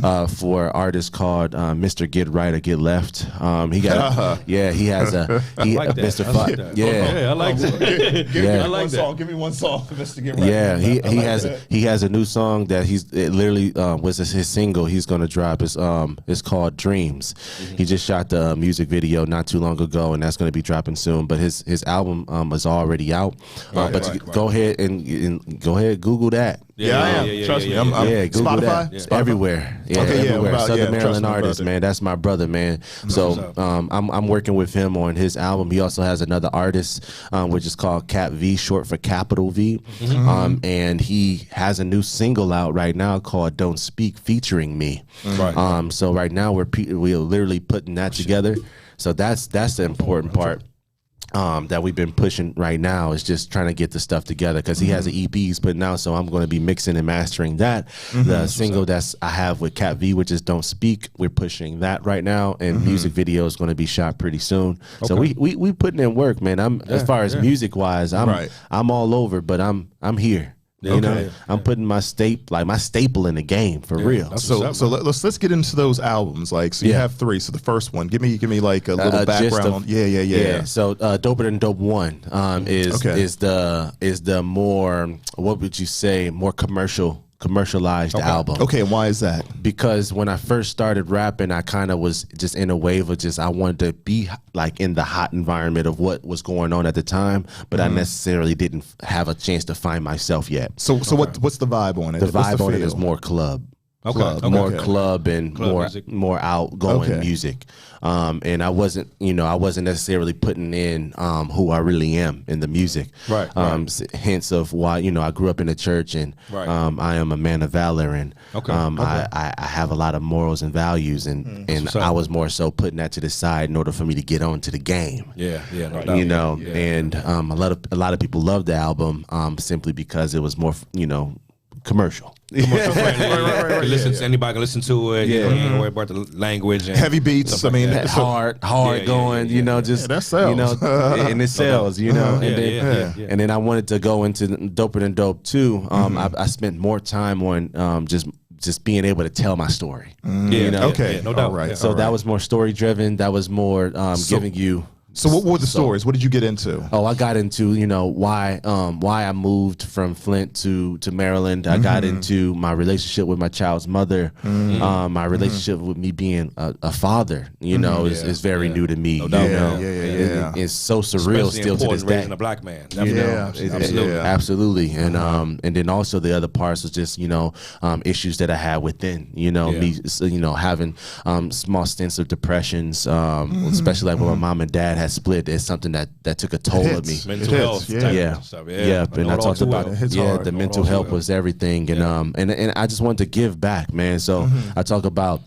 artist called Mr. Get Right or Get Left. He got he has a like that. Mr. I like that. Yeah. I like that. Yeah. I like that. Give me one song for Mr. Get Right. Yeah, he has a new song that it literally was his single. He's gonna drop. It's called Dreams. He just shot the music video not too long ago, and that's gonna be dropping soon. But his album is already out. Go ahead and Google that. Yeah, I am. Trust me. I'm Google Spotify? that. Spotify? Everywhere. Yeah, Okay, yeah, everywhere. about- Southern yeah, trust Maryland me, artist, brother. man. That's my brother, man. So I'm working with him on his album. He also has another artist, which is called Cap V, short for Capital V. And he has a new single out right now called "Don't Speak," featuring me. Right. So right now we're literally putting that together. So that's the important part. That we've been pushing right now is just trying to get the stuff together because he has an EP he's putting out, so I'm going to be mixing and mastering that. The single I have with Cat V, which is "Don't Speak," we're pushing that right now, and music video is going to be shot pretty soon. So we putting in work, man. As far as music wise, I'm all over, but I'm here. You know, I'm putting my staple in the game for real. So let's get into those albums. Like, so you have 3. So the first one, give me like a little background on. Yeah. So Doper Than Dope 1 is the more, what would you say, more commercialized album. Okay, and why is that? Because when I first started rapping, I kind of was just in a wave of I wanted to be like in the hot environment of what was going on at the time, but I necessarily didn't have a chance to find myself yet. So what's the vibe on it? The What's vibe on it feel? is more club. Okay. Club and music. more outgoing music. And I wasn't necessarily putting in who I really am in the music. Right. Hence of why, I grew up in the church and I am a man of valor and I have a lot of morals and values and I was more so putting that to the side in order for me to get on to the game. Yeah, no doubt. And a lot of people loved the album simply because it was more, commercial. Anybody can listen to it. You don't worry about the language. And heavy beats. I mean, hard going. that sells. And it sells. And then I wanted to go into Doper Than Dope too. I spent more time on just being able to tell my story. no doubt. All right. So that was more story driven. That was more giving you. So what were the stories? What did you get into? Oh, I got into why I moved from Flint to Maryland. I got into my relationship with my child's mother. My relationship with me being a father. Is very new to me. No doubt. It's so surreal Especially still to this day. raising a black man. Absolutely. And then also the other parts was just issues that I had within. Me having small stints of depressions, especially like when my mom and dad had split, it's something that took a toll of me. Mental health. Yeah. Stuff. Yeah. And I talked about the mental health was everything, and I just wanted to give back, man. So I talk about,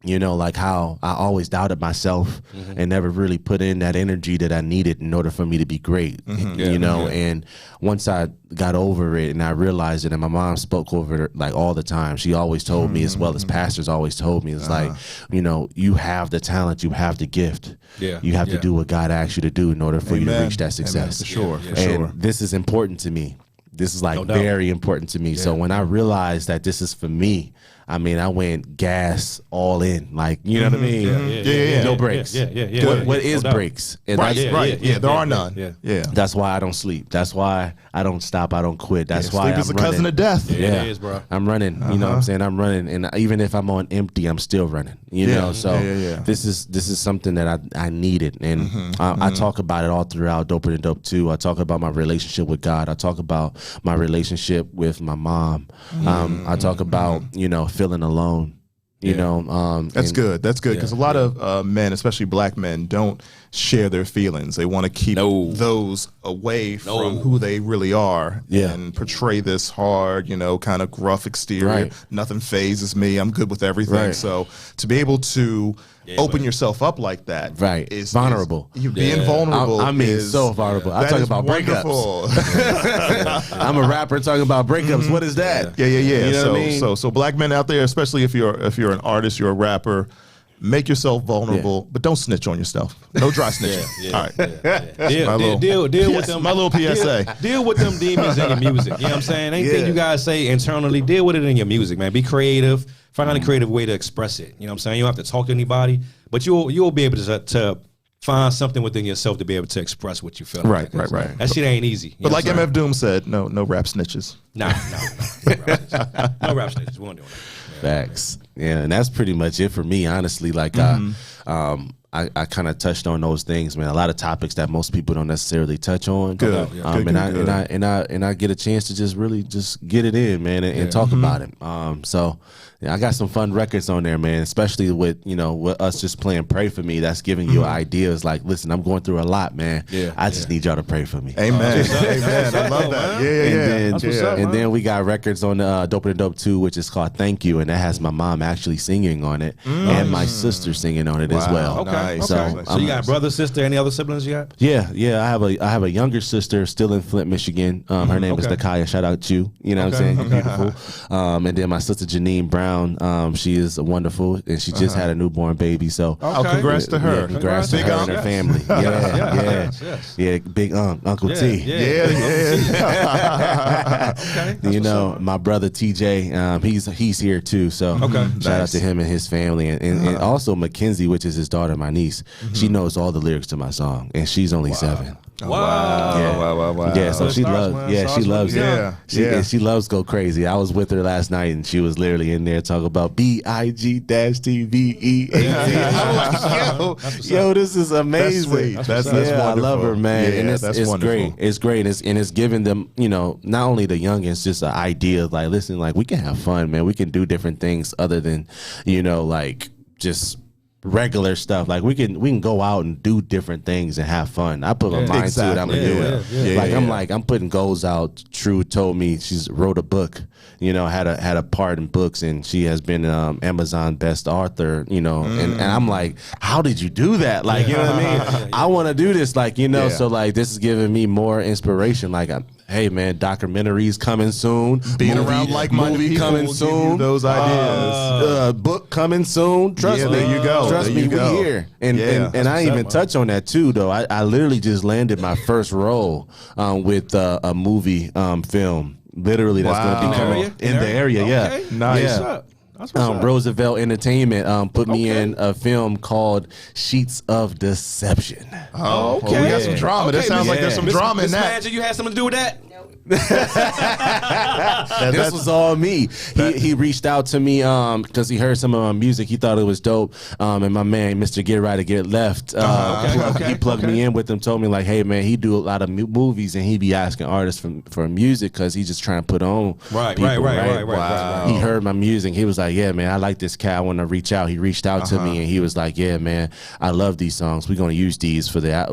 you know, like how I always doubted myself and never really put in that energy that I needed in order for me to be great, you know. And once I got over it and I realized it, and my mom spoke over it like all the time, she always told me, as well as pastors always told me, it's like, you know, you have the talent, you have the gift. You have to do what God asks you to do in order for you to reach that success. For sure. And this is important to me. This is like very important to me. So when I realized that this is for me, I mean, I went gas all in, like, you know what I mean? No breaks. What is breaks? And there are none. That's why I don't sleep. That's why I don't stop. I don't quit. That's why sleep is a cousin of death. Yeah, it is, bro. I'm running. You know what I'm saying? I'm running, and even if I'm on empty, I'm still running. You know, so this is something that I needed, and I talk about it all throughout Doper Than Dope 2. I talk about my relationship with God. I talk about my relationship with my mom. I talk about, you know, feeling alone. You know, that's good. That's good, because a lot of men, especially black men, don't share their feelings. They want to keep those away from who they really are and portray this hard, you know, kind of gruff exterior. Nothing phases me. I'm good with everything. So to be able to open yourself up like that, is vulnerable. You being vulnerable. I mean, so vulnerable. I talk about breakups. I'm a rapper talking about breakups. What is that? You know what I mean? So black men out there, especially if you're an artist, you're a rapper, make yourself vulnerable, but don't snitch on yourself. No dry snitching. All right. Deal with them. My little PSA. Deal with them demons in your music. You know what I'm saying? Anything you guys say internally, deal with it in your music, man. Be creative. Find out a creative way to express it. You know what I'm saying? You don't have to talk to anybody, but you'll be able to find something within yourself to be able to express what you feel. Right. That shit ain't easy. But like MF Doom said, no rap snitches. No rap snitches. We won't do that. Facts. Yeah, and that's pretty much it for me, honestly. Like, I kind of touched on those things, man. A lot of topics that most people don't necessarily touch on. And I get a chance to just really just get it in, man, and talk about it. So I got some fun records on there, man. Especially with with us just playing "Pray for Me." That's giving you ideas. Like, listen, I'm going through a lot, man. I just need y'all to pray for me. Amen. Amen. I love that. And then we got records on Doper Than Dope 2, which is called "Thank You," and that has my mom actually singing on it and my sister singing on it as well. Okay. So you got brother, sister, any other siblings you got? Yeah. I have a younger sister still in Flint, Michigan. Her name is Nakaya. Shout out you. You know what I'm saying? You're beautiful. And then my sister Janine Brown. She is wonderful, and she just had a newborn baby. So congrats to her. Congrats to her and her family. Yeah. Big Uncle T. You know, my brother TJ. He's here too. So shout out to him and his family, and also Mackenzie, which is his daughter, my niece. She knows all the lyrics to my song, and she's only 7. Wow. Yeah, so she loves. Man. Yeah, she loves it. She loves Go Crazy. I was with her last night, and she was literally in there talking about BIG-TVE. Yo, this is amazing. That's wonderful. I love her, man. Yeah, and it's wonderful. great. It's great, and it's giving them, not only the youngins, just an idea of like, listen, like, we can have fun, man. We can do different things other than, like, just regular stuff. Like, we can go out and do different things and have fun. I put my mind to it. I'm gonna do it. I'm putting goals out. True told me she's wrote a book. Had a part in books, and she has been Amazon best author. And I'm like, how did you do that? Like, you know what I mean? I want to do this. Like, so like this is giving me more inspiration. Like, hey man, documentaries coming soon. Being around like-minded people coming will soon. Give you those ideas. Book coming soon. Trust me. There you go. Trust me, we here. And I even touch on that too, though. I literally just landed my first role with a movie film. Literally, that's going to be coming in the area. Okay. Nice. Yeah. Roosevelt Entertainment put me in a film called Sheets of Deception. Oh, okay. We got some drama. That sounds like there's some drama in that. Magic, you had something to do with that? This was all me. He reached out to me because he heard some of my music. He thought it was dope. And my man, Mr. Get Right or Get Left, he plugged me in with him, told me like, hey man, he do a lot of movies and he be asking artists for music because he's just trying to put on. Right. He heard my music. He was like, yeah man, I like this cat. I want to reach out. He reached out to me and he was like, yeah man, I love these songs. We're gonna use these for the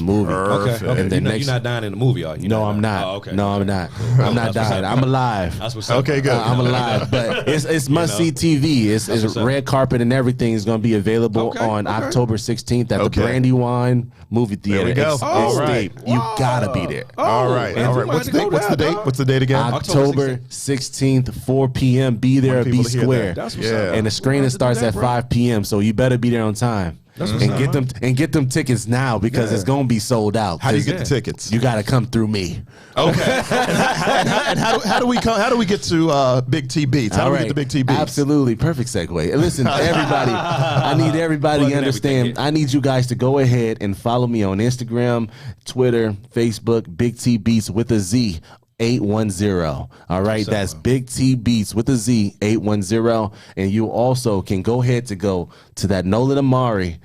movie. Okay. And then you're not dying in the movie, are you? No, I'm not. Oh, okay. No, I'm not. I'm not dying. I'm alive. That's what's up. Okay, good. I'm alive, but it's must see TV. It's red carpet and everything is going to be available on October 16th at the Brandywine movie theater. There we go. All right. You gotta be there. All right. What's the date? What's the date again? October 16th, 4 p.m. Be there, be square. That's what's up. And the screening starts at 5 p.m. So you better be there on time. And get them tickets now because it's gonna be sold out. How do you get the tickets? You gotta come through me. Okay. and how do we come? How do we get to Big T Beats? How do we get to Big T Beats? Absolutely, perfect segue. And listen, everybody, I need everybody to understand. I need you guys to go ahead and follow me on Instagram, Twitter, Facebook, Big T Beats with a Z. 810. All right, that's Big T Beats with a Z 810, and you also can go ahead to that Nolan Amari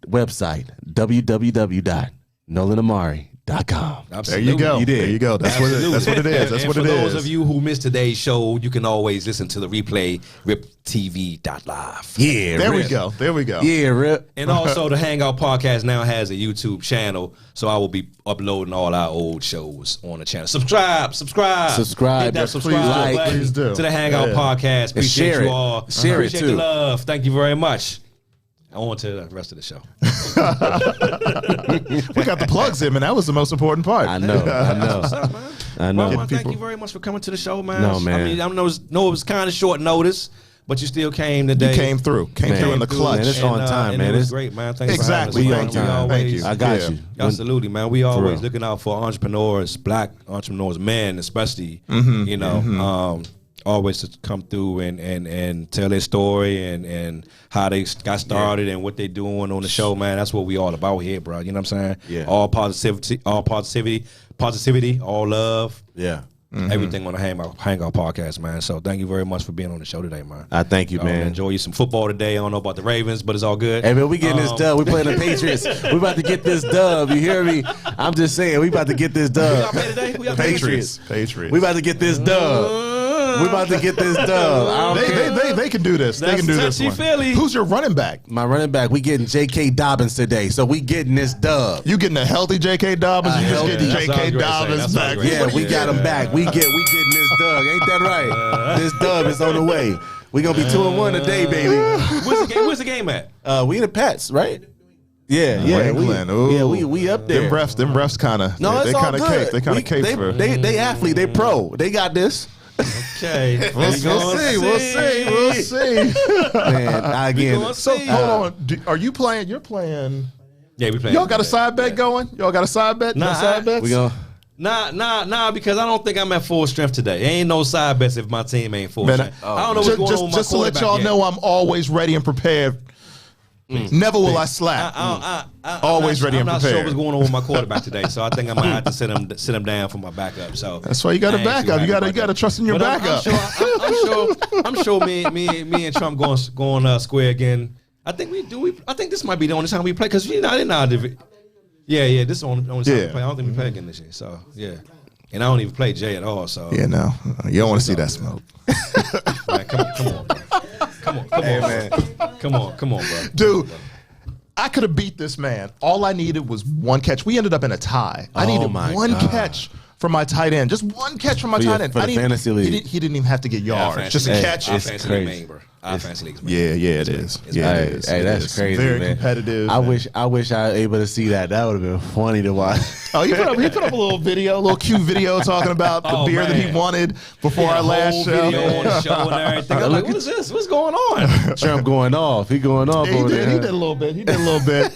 website, www.nolanamari.com. There you go. You did. There you go. That's what it is. That's what it is. That's and what it for is. those of you who missed today's show, you can always listen to the replay, riptv.live. Yeah, There Rip. we go. There we go. Yeah, Rip. And also, the Hangout Podcast now has a YouTube channel, so I will be uploading all our old shows on the channel. Subscribe. Hit that Yes, subscribe please do. button to the Hangout Podcast. Appreciate share you it. all. Share it, Appreciate too. the love. Thank you very much. On to the rest of the show. We got the plugs in, man. That was the most important part. I know. What's up, man? I know. Well, thank you very much for coming to the show, man. No, man. I mean, I know it was kind of short notice, but you still came today. You came through. Came through in the clutch. Man, it's on time, and man. it was It's great, man. Thanks Exactly. for Thank having us, man. you. Thank you. I got Yeah. you. Absolutely, man. We always real. looking out for entrepreneurs, black entrepreneurs, men especially. Mm-hmm. You know, always to come through and tell their story and how they got started and what they doing on the show, man. That's what we all about here, bro. You know what I'm saying? Yeah. All positivity, all love. Yeah. Everything on the Hangout Podcast, man. So thank you very much for being on the show today, man. I thank you, man. Enjoy you some football today. I don't know about the Ravens, but it's all good. Hey, man, we getting this dub. We playing the Patriots. We about to get this dub. You hear me? I'm just saying, we about to get this Who y'all dub. play today? Who y'all play? Patriots. We about to get this dub. We about to get this dub. I don't care. They can do this. They That's can do this one. touchy-feely. Who's your running back? My running back, we getting J.K. Dobbins today, so we getting this dub. You getting a healthy J.K. Dobbins? You just healthy. getting That's what I J.K. was gonna say. Dobbins That's what I back? was gonna Yeah, say. we got him back. We getting this dub. Ain't that right? This dub is on the way. We gonna be 2-1 today, baby. Where's the game at? We in the Pats, right? Yeah. England, ooh. We up there. Them refs kind of. No, they it's all kind of good. cape. They kind of cape for. They athlete. They pro. They got this. Okay. We'll see. Man, again. gonna So see. hold on. Are you playing? You're playing. Yeah, we playing. Y'all got a side bet going? Y'all got a side bet? Nah, No side bets? We gonna. Nah, because I don't think I'm at full strength today. Ain't no side bets if my team ain't full Man, strength. I don't know what's going on with my just to let quarterback y'all yet. know, I'm always ready and prepared. Never will I slack. Always ready and I'm not sure prepared. what's going on with my quarterback today, so I think I might have to sit him down for my backup. So That's why you got a I ain't too backup. You happy got about to trust in your But backup. I'm sure me and Trump going square again. I think we do. I think this might be the only time we play because you know I didn't know. Yeah. This is the only time we play. I don't think we play again this year. So yeah, and I don't even play Jay at all. So Yeah, no, you don't want to see that smoke, man, come on, bro. Come on, bro. dude. I could have beat this man. All I needed was one catch. We ended up in a tie. I needed my one God. catch from my tight end. Just one catch from my For tight your- end. for the I didn't- fantasy league. He didn't even have to get yards. Just a catch. Our It's fantasy crazy. league, bro. Our fantasy league. Yeah, it is. Yeah, Hey, it is. hey, It that's is. crazy, Very man. competitive. I and- wish I was able to see that. That would have been funny to watch. Oh, he put up a little video, a little cute video talking about the beer that he man. wanted before our last whole show. video on the show and everything. I'm like, what is this? What's going on? Trump going off. He going off Yeah, over he there. did a little bit. He did a little bit.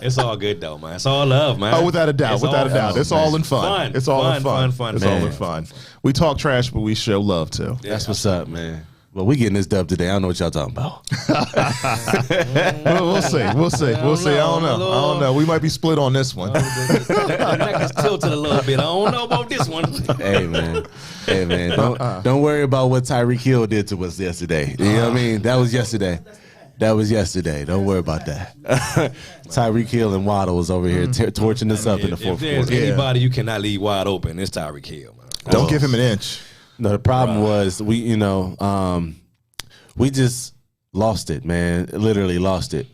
It's all good though, man. It's all love, man. Oh, without a doubt. It's Without a all doubt. fun, It's all man. in fun. Fun, It's all in fun. fun, It's all man. in fun. We talk trash, but we show love too. That's what's up, man. Well, we getting this dub today. I don't know what y'all talking about. We'll see. I don't know. We might be split on this one. The neck is tilted a little bit. I don't know about this one. Hey man. Don't worry about what Tyreek Hill did to us yesterday. You know what I mean? That was yesterday. Don't worry about that. Tyreek Hill and Waddle was over here torching us up in the fourth If quarter. there's anybody you cannot leave wide open, it's Tyreek Hill, man. Don't give him an inch. No, the problem was we just lost it, man. Literally lost it.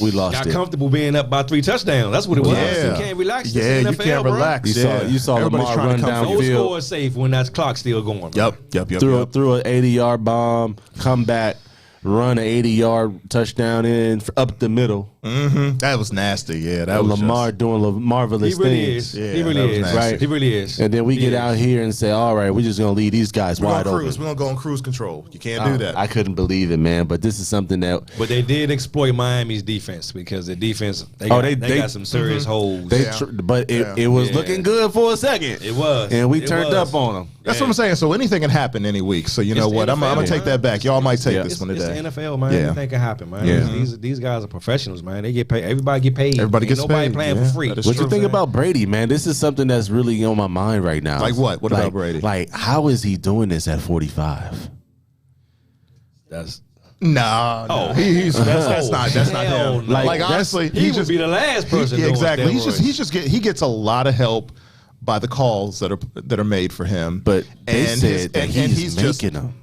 We lost Got it. comfortable being up by 3 touchdowns. That's what it was. Yeah. You can't relax. This Yeah, is you NFL, can't bro. relax. You saw Everybody's Lamar trying run to come down for No you. score is safe when that clock's still going. Bro. Yep. threw an 80-yard bomb, come back, run an 80-yard touchdown in up the middle. That was nasty. Yeah, that was Lamar doing marvelous He really things. is. Yeah, he that really was is. nasty. Right. He really is. And then we He get is. out here and say, all right, we're just going to leave these guys We're wide gonna open. cruise. We're gonna go on cruise control. You can't do that. I couldn't believe it, man. But this is something that But they did exploit Miami's defense because the defense they they got some serious holes. they. Yeah. But it was Yeah. looking good for a second. It was. and we It turned was. up on them. That's what I'm saying. So anything can happen any week. So you know It's the what? I'm gonna NFL, take that back. Y'all might take Yeah. this one It's today. the NFL, man. Yeah. Anything can happen, man. Yeah. These guys are professionals, man. They get paid. Everybody get paid. Everybody Ain't gets nobody paid. playing Yeah, for free. that is What you true. think about Brady, man? This is something that's really on my mind right now. Like what? What about Brady? Like, how is he doing this at 45? That's No. Oh. That's not Hell him. no. Like That's- honestly, he would be the last person doing exactly. steroids. He gets a lot of help by the calls that are made for him. But they and said his, that and he's just making them.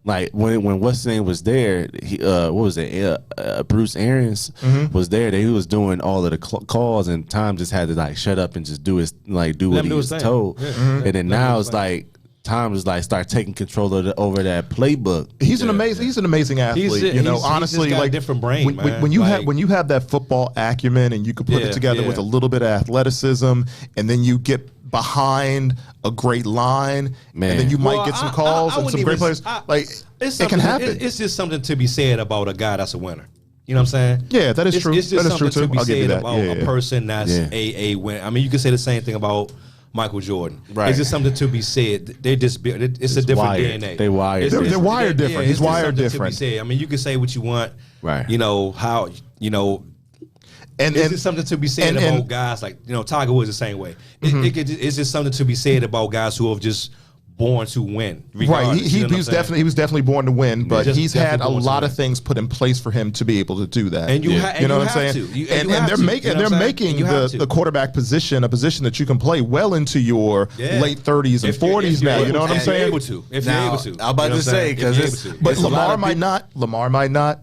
Like when what's his name was there, he what was it? Bruce Arians was there. He was doing all of the calls, and Tom just had to like shut up and just do his do Let what him he do was his thing. told. Yeah. And then now it's like Tom is like start taking control of over that playbook. he's an amazing athlete. He's Honestly, just got a like different brain, when, man. when you Like- when you have that football acumen and you can put Yeah, it together yeah. with a little bit of athleticism, and then you get behind a great line, Man. and then you might Well, get some I calls and wouldn't some great even- players. Like It's it can something- happen. It's just something to be said about a guy that's a winner. You know what I'm saying? Yeah, that is It's- true. It's just That is true, something to too. be I'll give you said that. about Yeah, a yeah. person that's Yeah. a winner. I mean, you can say the same thing about Michael Jordan. Right. It's just something to be said. They just it's a different wired. DNA. They wired. It's- They're wired different. Yeah, He's it's just wired something different. To be said. I mean, you can say what you want. Right. You know how you know. and It's just something to be said and- about guys like Tiger Woods the same way. It's just something to be said about guys who have just born to win. Right, regardless, he you know what I'm saying? was definitely born to win, but just he's had a definitely born to lot win. of things put in place for him to be able to do that. And you ha- and know you what I'm have saying? to. You and have they're to. making You know what I'm saying? making You have to. the quarterback position a position that you can play well into your Yeah. late 30s and If you're- 40s if you're now. You able know what to. I'm If you're saying? able to. If you're Now, able to. I'm about You know what to I'm say, saying? 'cause If you're it's- able to. But It's a lot Lamar of might not. Lamar might not.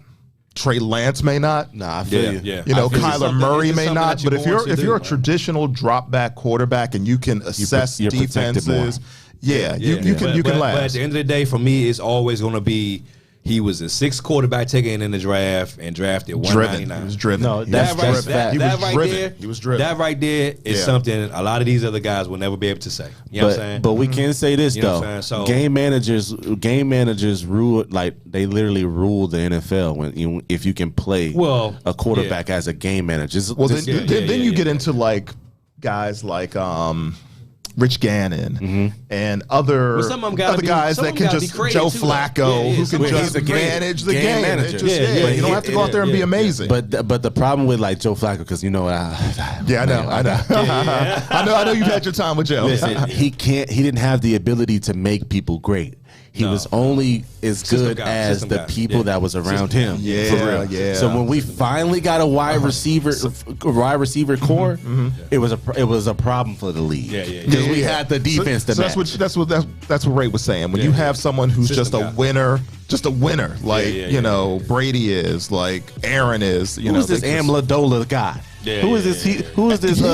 Trey Lance may not. Nah, I feel Yeah, you. yeah. You know, I feel it's Kyler something- Murray it's may something not. that you're But if born you're to a do, traditional drop back quarterback and you can assess you're protected more. defenses, you can But last. at the end of the day, for me, it's always going to be he was the 6th quarterback taken in the draft and drafted 199. He was driven. No, He that's was That right, driven. fact. He that was right driven. there, He was driven. That right there is Yeah. something a lot of these other guys will never be able to say. You know what I'm saying? But we can say this You know though. what I'm saying? So- Game managers rule, like they literally rule the NFL if you can play Well, a quarterback as a game manager. Well, then, Yeah, then you get yeah. into like guys like Rich Gannon and other But some of them gotta be- guys some that of can them gotta just be creative Joe too, though. Flacco Yeah, who some can of them just he's a game- manage the game game. manager. It just, Yeah, yeah, you don't yeah, have to go out there and be yeah, amazing. But the problem with like Joe Flacco, because I know. I know you've had your time with Joe. Listen, he didn't have the ability to make people great. He was only as good guy, as system the guy. people Yeah. that was around System him. guy. Yeah, for real. yeah. So when we finally got a wide receiver core, it was a problem for the league. Yeah, yeah, yeah. Because we had the defense to So match. that's what Ray was saying. When you have someone who's System just a guy. winner, like yeah. Brady is, like Aaron is. You Who's know, this they just- Amendola guy? Yeah, Who is yeah, this? Who is this? Who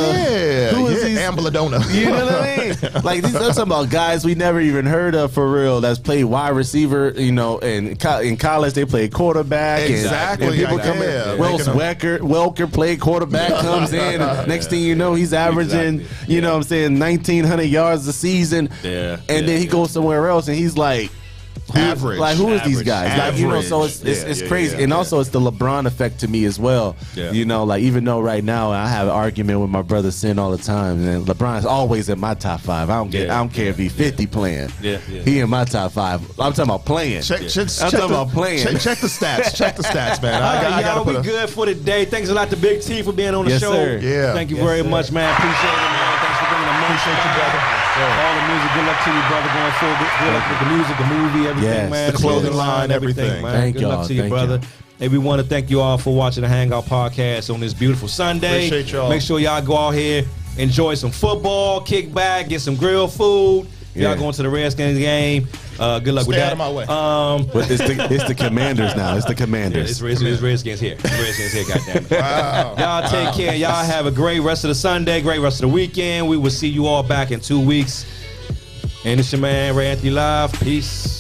is these? Ambuladona. You know what I mean? Like these are some about guys we never even heard of for real. That's played wide receiver. You know, and in college they played quarterback. Exactly, And people yeah. come in. Yeah. Wells Welker played quarterback. Comes in. And next thing you know, he's averaging. Exactly. You know what I'm saying, 1,900 yards a season. Yeah, And then he goes somewhere else, and he's like Average. Like, who is these guys? Like, you know, so it's Average. crazy. Yeah. And also, it's the LeBron effect to me as well. Yeah. You know, like, even though right now I have an argument with my brother Sin all the time, and LeBron's always in my top 5. I don't care if he's 50 playing. Yeah. He in my top 5. I'm talking about playing. Check I'm talking about playing. Check the stats. Check the stats, man. I y'all, gotta we good for the day. Thanks a lot to Big T for being on the Yes, show. sir. Yeah. Thank you Yes, very sir. much, man. Appreciate it, man. Thanks for bringing the merch. Appreciate you, brother. All the music. Good luck to you, brother, going forward. Good luck with the music, the movie, everything, Yes. man. The clothing line, everything. man. Thank Good luck y'all. to you, Thank brother. y'all. Hey, we want to thank you all for watching the Hangout Podcast on this beautiful Sunday. Appreciate y'all. Make sure y'all go out here, enjoy some football, kick back, get some grilled food. Y'all going to the Redskins game. Good luck with that. Stay out of my way. But it's the Commanders now. It's the Yeah, Commanders. it's Redskins here. Redskins here, goddammit. Wow. Y'all take care. Y'all have a great rest of the Sunday, great rest of the weekend. We will see you all back in 2 weeks. And it's your man, Ray Anthony Live. Peace.